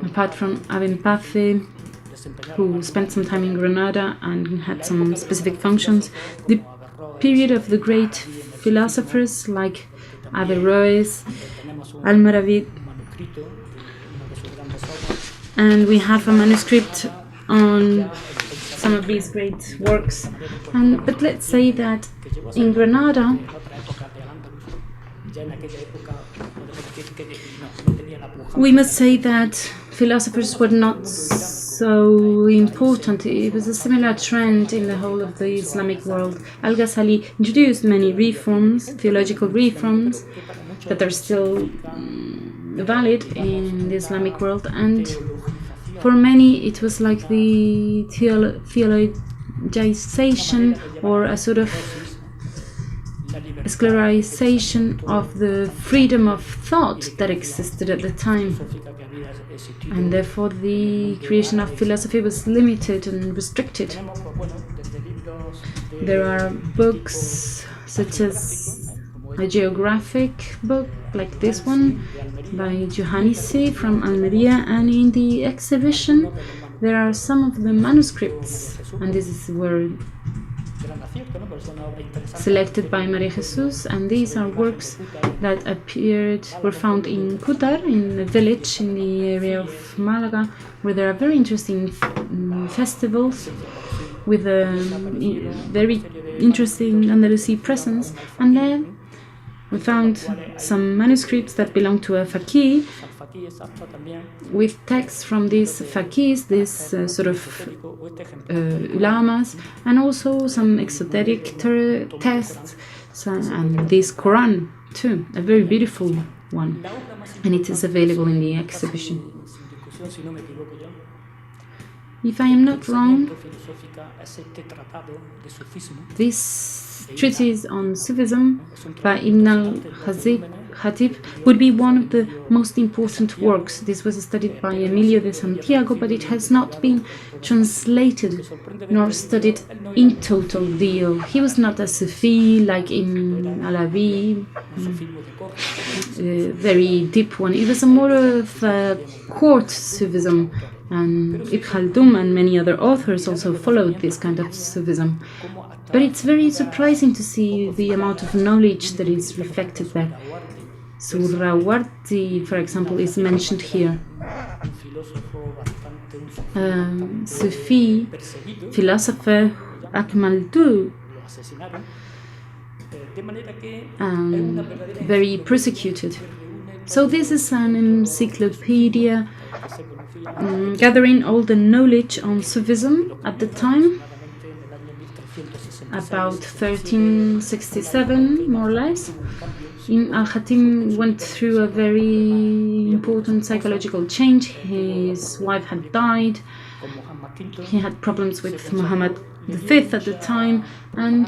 apart from Ibn Pafe, who spent some time in Granada and had some specific functions, the period of the great philosophers like Averroes, Almaravid, and we have a manuscript on some of these great works. But let's say that in Granada, we must say that philosophers were not so important. It was a similar trend in the whole of the Islamic world. Al-Ghazali introduced many reforms, theological reforms, that are still valid in the Islamic world, and for many it was like the theologization or a sort of sclerization of the freedom of thought that existed at the time, and therefore the creation of philosophy was limited and restricted. There are books such as a geographic book like this one by Johannisi from Almeria, and in the exhibition there are some of the manuscripts, and this were selected by Maria Jesus, and these are works that were found in Kutar, in a village in the area of Malaga, where there are very interesting festivals with a very interesting Andalusi presence. And then we found some manuscripts that belong to a faqih, with texts from these faqirs, these sort of ulamas, and also some exoteric texts, and this Quran too, a very beautiful one, and it is available in the exhibition. If I am not wrong, this treatise on Sufism by Ibn al-Khatib would be one of the most important works. This was studied by Emilio de Santiago, but it has not been translated nor studied in total. He was not a Sufi like Ibn Alawi, very deep one. It was a more of a court Sufism, and Ibn Khaldun and many other authors also followed this kind of Sufism. But it's very surprising to see the amount of knowledge that is reflected there. Suhrawardi, for example, is mentioned here. Sufi philosopher Akmaldu, very persecuted. So this is an encyclopedia gathering all the knowledge on Sufism at the time, about 1367 more or less. Al-Khatib went through a very important psychological change. His wife had died. He had problems with Muhammad V at the time, and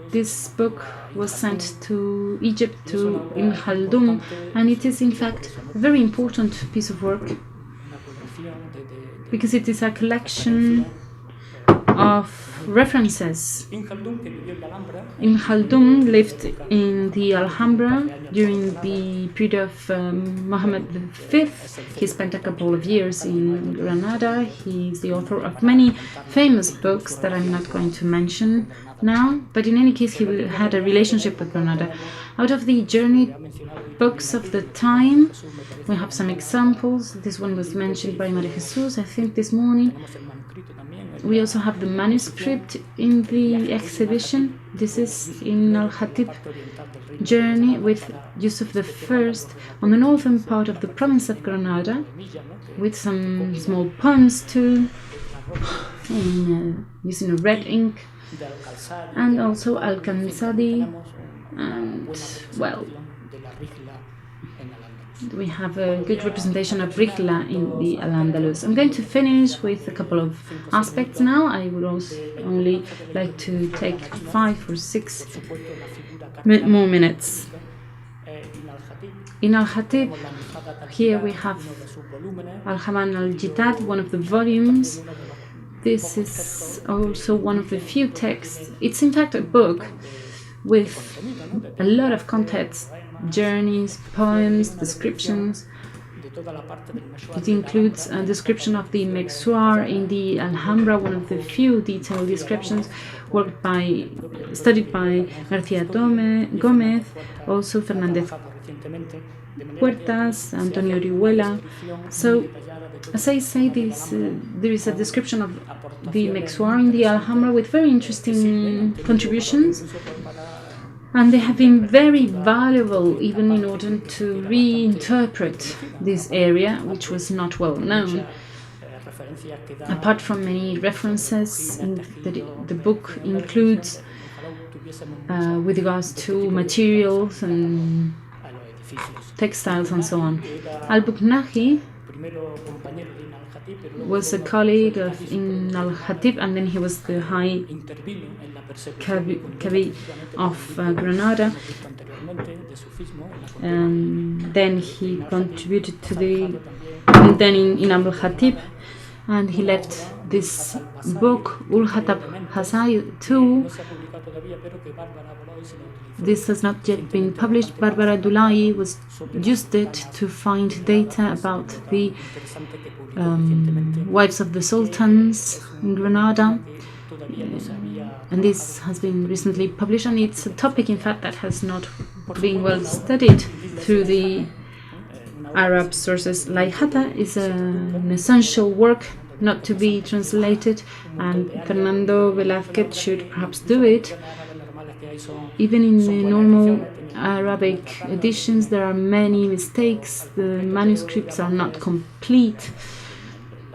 this book was sent to Egypt, to Ibn Khaldun, and it is in fact a very important piece of work because it is a collection of references. Ibn Khaldun lived in the Alhambra during the period of Muhammad V. He spent a couple of years in Granada. He is the author of many famous books that I'm not going to mention now, but in any case he had a relationship with Granada. Out of the journey books of the time, we have some examples. This one was mentioned by Maria Jesus, I think, this morning. We also have the manuscript in the exhibition. This is in Al-Khatib journey with Yusuf I on the northern part of the province of Granada, with some small poems too, using a red ink, and also Al-Kansadi, and, well, we have a good representation of Rihla in the Al-Andalus. I'm going to finish with a couple of aspects now. I would also only like to take 5 or 6 more minutes. In Al-Khatib, here we have Al-Haman al-Jitad, one of the volumes. This is also one of the few texts. It's in fact a book with a lot of context, journeys, poems, descriptions. It includes a description of the Mexuar in the Alhambra, one of the few detailed descriptions studied by García Gómez, also Fernández Puertas, Antonio Orihuela. So, as I say, there is a description of the Mexuar in the Alhambra with very interesting contributions, and they have been very valuable even in order to reinterpret this area, which was not well known. Apart from many references the book includes with regards to materials and textiles and so on. Al-Buknahi was a colleague in Al-Khatib, and then he was the High Kabi of Granada, and then he contributed to in Al-Khatib, and he left this book, Ul-Hatab Hasai, too. This has not yet been published. Barbara Dulai used it to find data about the wives of the sultans in Granada, and this has been recently published, and it's a topic in fact that has not been well studied through the Arab sources. Laihata is an essential work not to be translated, and Fernando Velázquez should perhaps do it. Even in the normal Arabic editions there are many mistakes, the manuscripts are not complete,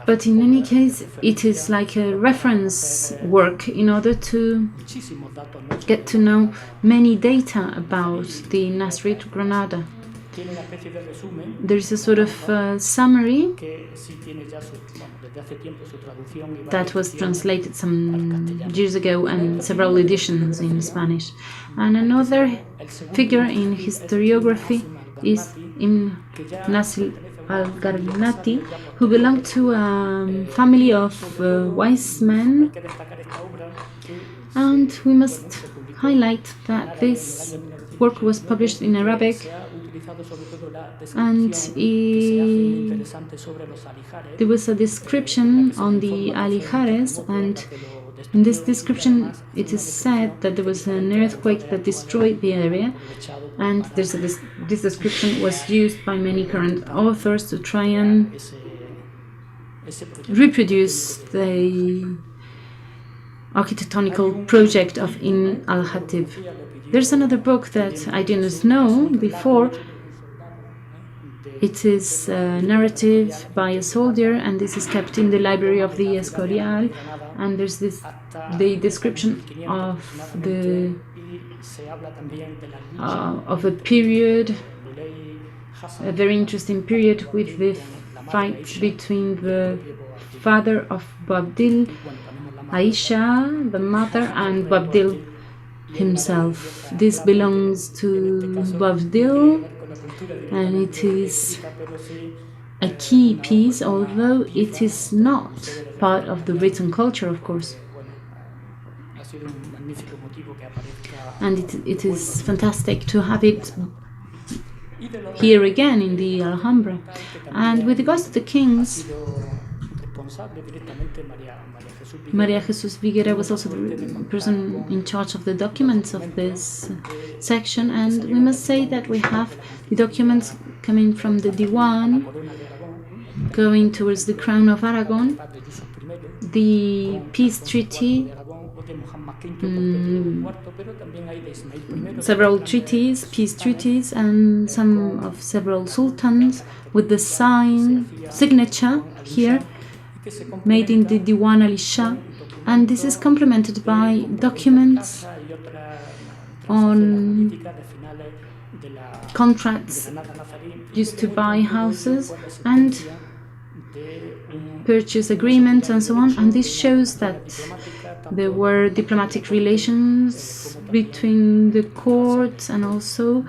but in any case it is like a reference work in order to get to know many data about the Nasrid Granada. There is a sort of summary that was translated some years ago and several editions in Spanish. And another figure in historiography is Ibn Nasil al-Garnati, who belonged to a family of wise men. And we must highlight that this work was published in Arabic, and there was a description on the Alijares, and in this description it is said that there was an earthquake that destroyed the area, and this description was used by many current authors to try and reproduce the architectonical project of Ibn al-Khatib. There's another book that I didn't know before. It is a narrative by a soldier, and this is kept in the library of the Escorial, and there's the description of a period, a very interesting period, with the fight between the father of Boabdil, Aisha, the mother, and Boabdil himself. This belongs to Boabdil, and it is a key piece, although it is not part of the written culture, of course. And it is fantastic to have it here again in the Alhambra. And with regards to the kings, Maria Jesus Viguera was also the person in charge of the documents of this section, and we must say that we have the documents coming from the Diwan, going towards the Crown of Aragon, the peace treaty, several treaties, peace treaties, and several sultans with the signature here made in the Diwan Ali Shah, and this is complemented by documents on contracts used to buy houses and purchase agreements and so on, and this shows that there were diplomatic relations between the courts and also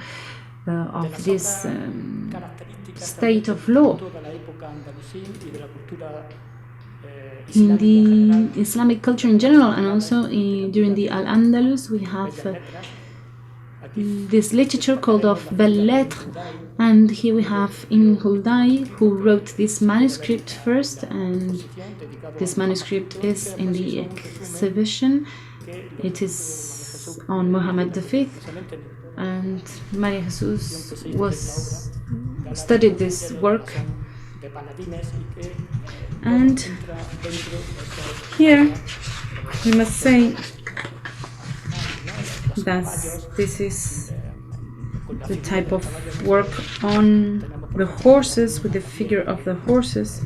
of this state of law. In the Islamic culture in general, and also during the Al-Andalus, we have this literature called of Belles Lettres, and here we have Ibn Huldai, who wrote this manuscript first, and this manuscript is in the exhibition. It is on Muhammad V, and Maria Jesus studied this work. And here we must say that this is the type of work on the horses, with the figure of the horses.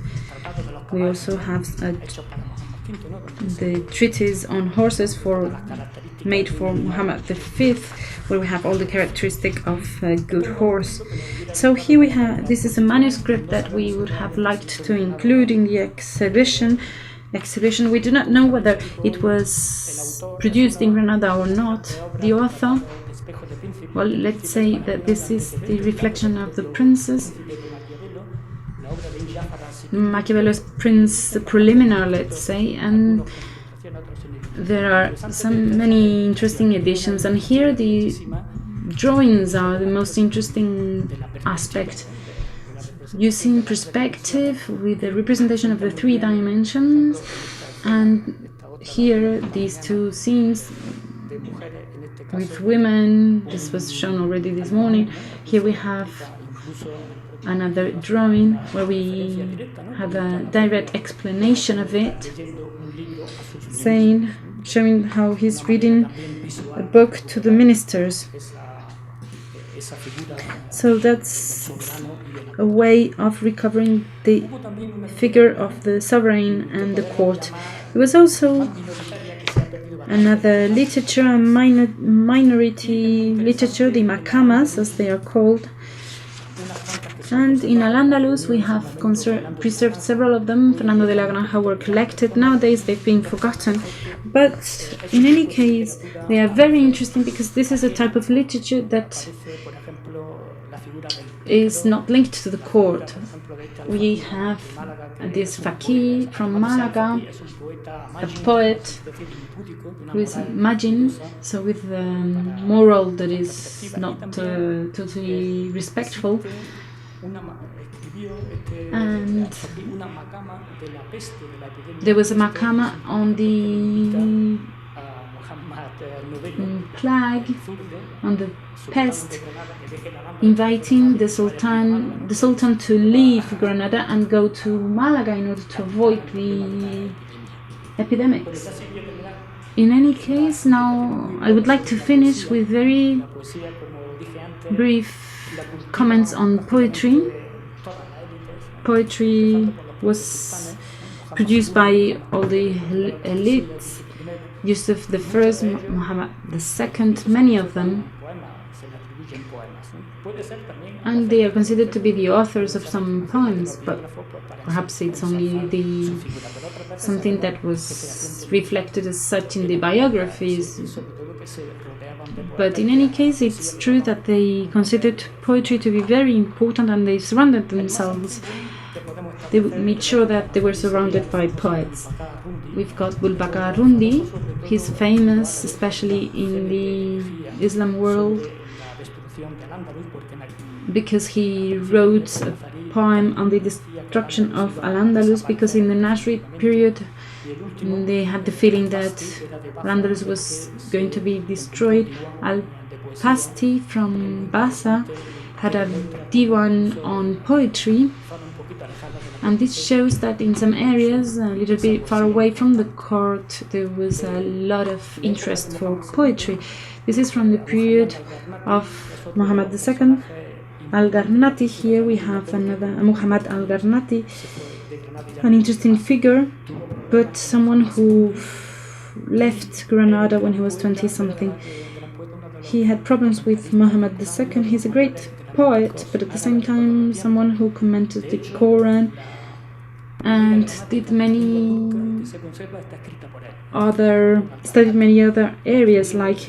We also have the treatise on horses made for Muhammad V, where we have all the characteristics of a good horse. So here we have, this is a manuscript that we would have liked to include in the exhibition. We do not know whether it was produced in Granada or not. The author, well, let's say that this is the reflection of the princess. Machiavello's Prince Preliminar, let's say, and there are many interesting editions, and here the drawings are the most interesting aspect. Using perspective with the representation of the 3 dimensions, and here these 2 scenes with women, this was shown already this morning. Here we have another drawing where we have a direct explanation of it, showing how he's reading a book to the ministers. So that's a way of recovering the figure of the sovereign and the court. There was also another literature, a minority literature, the makamas, as they are called. And in Al-Andalus we have preserved several of them. Fernando de la Granja were collected. Nowadays they've been forgotten. But in any case, they are very interesting because this is a type of literature that is not linked to the court. We have this faqih from Malaga, a poet who is Majin, so with a moral that is not totally respectful. And there was a makama on the plague, on the pest, inviting the Sultan to leave Granada and go to Malaga in order to avoid the epidemics. In any case, now I would like to finish with very brief comments on poetry. Poetry was produced by all the elites. Yusuf I, Muhammad II, many of them, and they are considered to be the authors of some poems, but perhaps it's only something that was reflected as such in the biographies. But in any case, it's true that they considered poetry to be very important, and they surrounded themselves. They made sure that they were surrounded by poets. We've got Bulbakar Rundi. He's famous, especially in the Islam world, because he wrote a poem on the destruction of Al-Andalus, because in the Nasrid period they had the feeling that Al-Andalus was going to be destroyed. Al-Pasti from Bassa had a diwan on poetry, and this shows that in some areas, a little bit far away from the court, there was a lot of interest for poetry. This is from the period of Muhammad II. Al-Garnati, here we have another Muhammad Al-Garnati, an interesting figure, but someone who left Granada when he was 20-something. He had problems with Muhammad II. He's a great poet, but at the same time someone who commented the Quran and studied many other areas like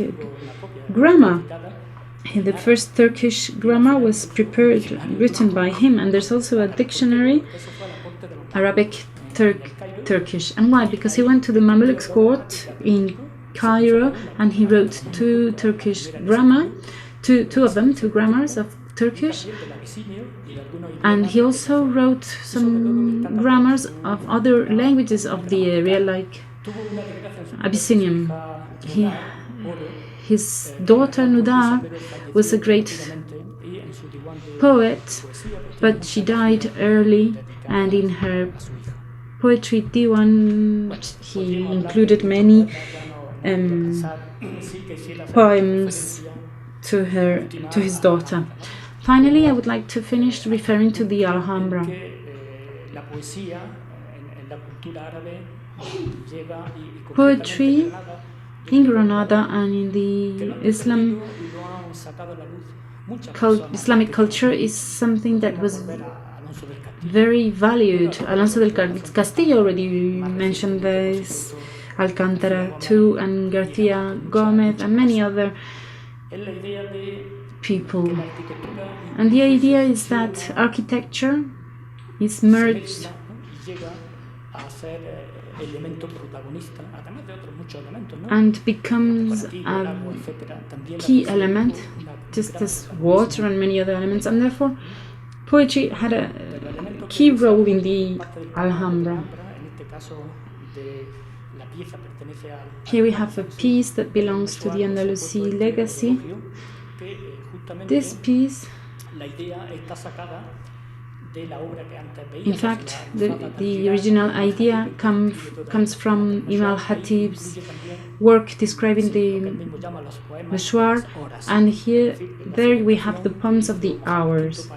grammar. The first Turkish grammar was written by him, and there's also a dictionary, Arabic Turkish. And why? Because he went to the Mamluks court in Cairo and he wrote two Turkish grammar, two grammars of Turkish, and he also wrote some grammars of other languages of the area, like Abyssinian. His daughter Nudar was a great poet, but she died early, and in her poetry diwan he included many poems to his daughter. Finally, I would like to finish referring to the Alhambra. Poetry in Granada and in the Islamic culture is something that was very valued. Alonso del Castillo already mentioned this, Alcántara too, and García Gómez and many other people. And the idea is that architecture is merged and becomes a key element, just as water and many other elements, and therefore poetry had a key role in the Alhambra. Here we have a piece that belongs to the Andalusi legacy. This piece, in fact, the original idea comes from Ibn al-Khatib's work describing the Meshwar, and there we have the poems of the hours.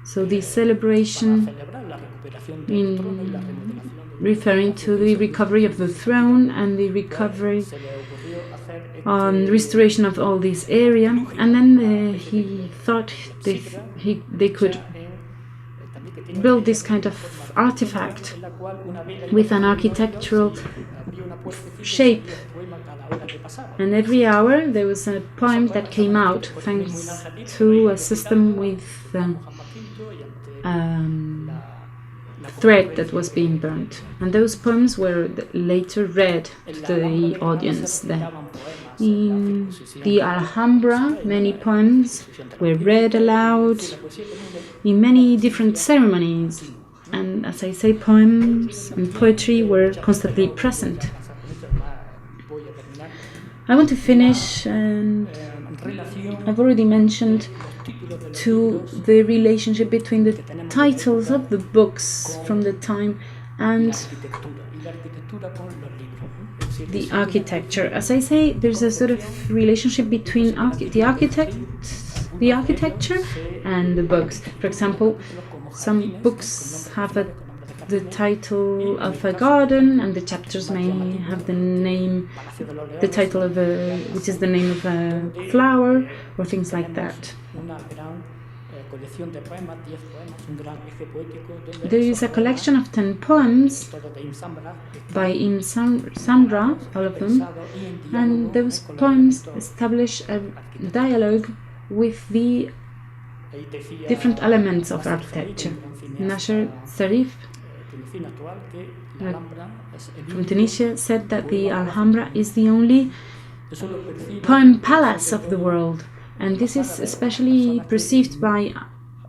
So the celebration in referring to the recovery of the throne and the recovery restoration of all this area, and then he thought they could build this kind of artifact with an architectural shape, and every hour there was a poem that came out thanks to a system with thread that was being burnt, and those poems were later read to the audience there. In the Alhambra, many poems were read aloud in many different ceremonies, and as I say, poems and poetry were constantly present. I want to finish, and I've already mentioned to the relationship between the titles of the books from the time and the architecture. As I say, there's a sort of relationship between the architecture and the books. For example, some books have the title of a garden, and the chapters may have the title of which is the name of a flower, or things like that. There is a collection of 10 poems by Ibn Samra, all of them, and those poems establish a dialogue with the different elements of architecture. Nasser Sarif from Tunisia said that the Alhambra is the only poem palace of the world, and this is especially perceived by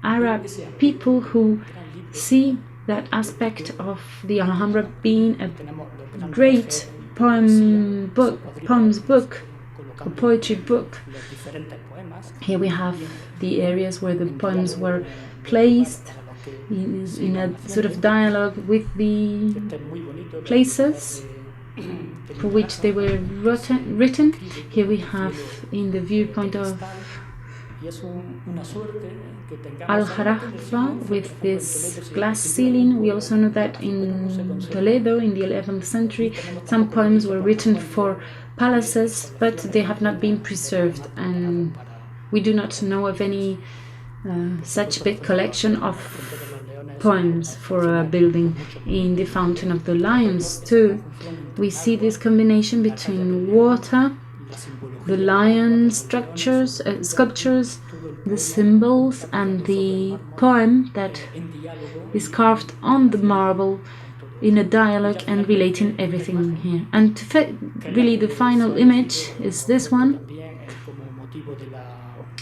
Arab people who see that aspect of the Alhambra being a great poems book, a poetry book. Here we have the areas where the poems were placed in a sort of dialogue with the places for which they were written. Here we have in the viewpoint of Al-Harafa with this glass ceiling. We also know that in Toledo in the 11th century some poems were written for palaces, but they have not been preserved, and we do not know of any such big collection of poems for a building. In the Fountain of the Lions too, we see this combination between water, the lion sculptures, the symbols, and the poem that is carved on the marble in a dialogue and relating everything here. And really the final image is this one.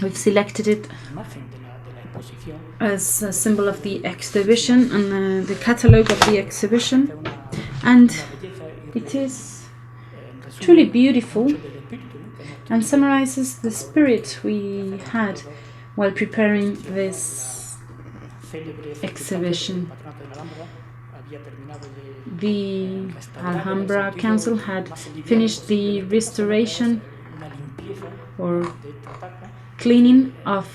We've selected it as a symbol of the exhibition and the catalogue of the exhibition, and it is truly beautiful and summarizes the spirit we had while preparing this exhibition. The Alhambra Council had finished the restoration or cleaning of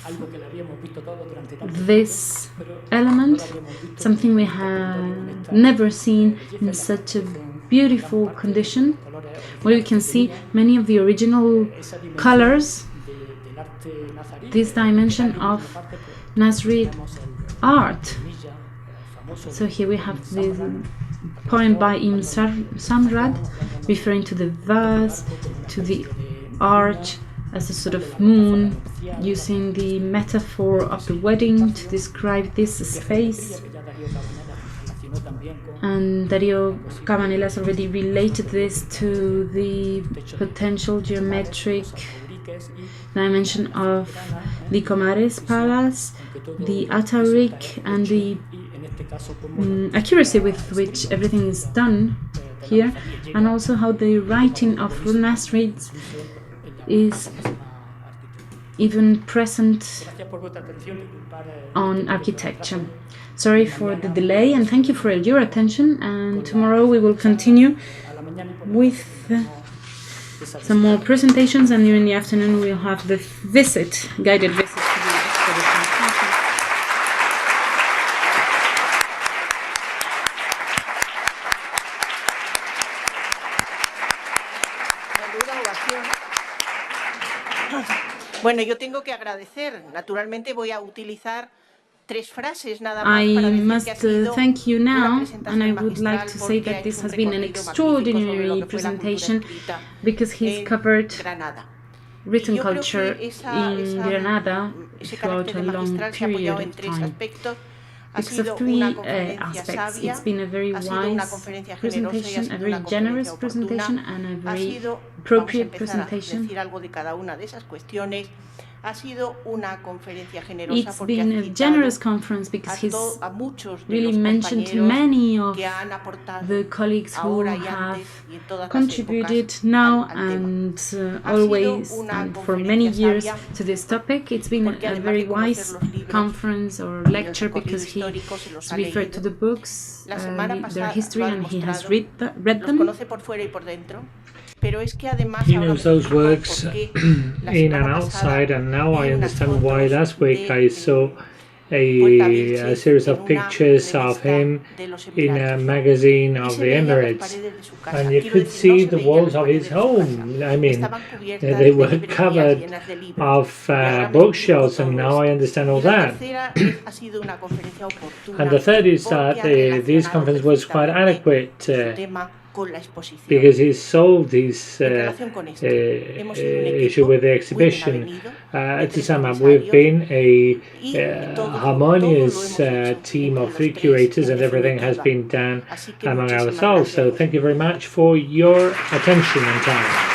this element, something we have never seen in such a beautiful condition, where you can see many of the original colors, this dimension of Nasrid art. So here we have this poem by Ibn Samrad referring to the vase, to the arch as a sort of moon, using the metaphor of the wedding to describe this space. And Dario Cabanellas already related this to the potential geometric dimension of the Comares Palace, the Atarik, and the accuracy with which everything is done here, and also how the writing of Nasrid is even present on architecture. Sorry for the delay, and thank you for your attention, and tomorrow we will continue with some more presentations, and during the afternoon we'll have the guided visit to the exhibition. Bueno, yo tengo que agradecer. Naturalmente voy a utilizar tres frases nada más para I decir must que ha sido thank you una now, presentación and I would like magistral to say porque ha that this hecho un has been an recorrido magnífico sobre extraordinary lo que fue la cultura presentation escrita because he's en covered Granada. written Y yo creo culture que in Granada ese throughout carácter a de long magistral se ha period apoyado en of tres time. aspectos. Ha Because sido of three una conferencia aspects. sabia, It's been a very ha sido una wise conferencia generosa y ha presentation, a sido very una generous conferencia presentation, oportuna. and a Ha very sido, vamos a appropriate empezar a presentation. decir algo de cada una de esas cuestiones. Ha sido una conferencia generosa It's porque been ha a citado generous conference because he's a muchos de really los mentioned compañeros many of que han aportado the colleagues who ahora y have antes y en todas las contributed épocas now al tema. and Ha always sido una and for many conferencia years sabia to this topic. It's been porque a además very de conocer wise los libros conference or y el lecture recorrido because he histórico se los ha referred to leído. the books, La semana their pasada history, lo ha and he has demostrado. read Los them. conoce por fuera y por dentro. Pero es que además He ahora knows me those explico works por qué la in and semana outside, pasada and now I vi unas understand why fotos last week de I saw Puerta a Vílchez series en of una pictures of revista him de los in a Emiratos. magazine Y of se the veían las Emirates, paredes de su casa. and you Quiero could decir, no see se the veían walls las of his paredes de su casa. home. I mean, Estaban cubiertas they de were librerías covered llenas de libros. of Y ahora me bookshelves, explico and todo now I esto. understand all Y la that. tercera ha sido una conferencia oportuna And the third is porque that ha this relacionado conference was quite perfectamente su adequate tema con la exposición. because he solved this En relación con esto, hemos sido un issue equipo with the muy bien exhibition. avenido de To tres sum up, we've been comisarios y a todo lo harmonious hemos hecho team entre of los three tres curators, en and everything has definitiva. been done Así que among muchísimas ourselves. So gracias. thank you very much for your attention and time.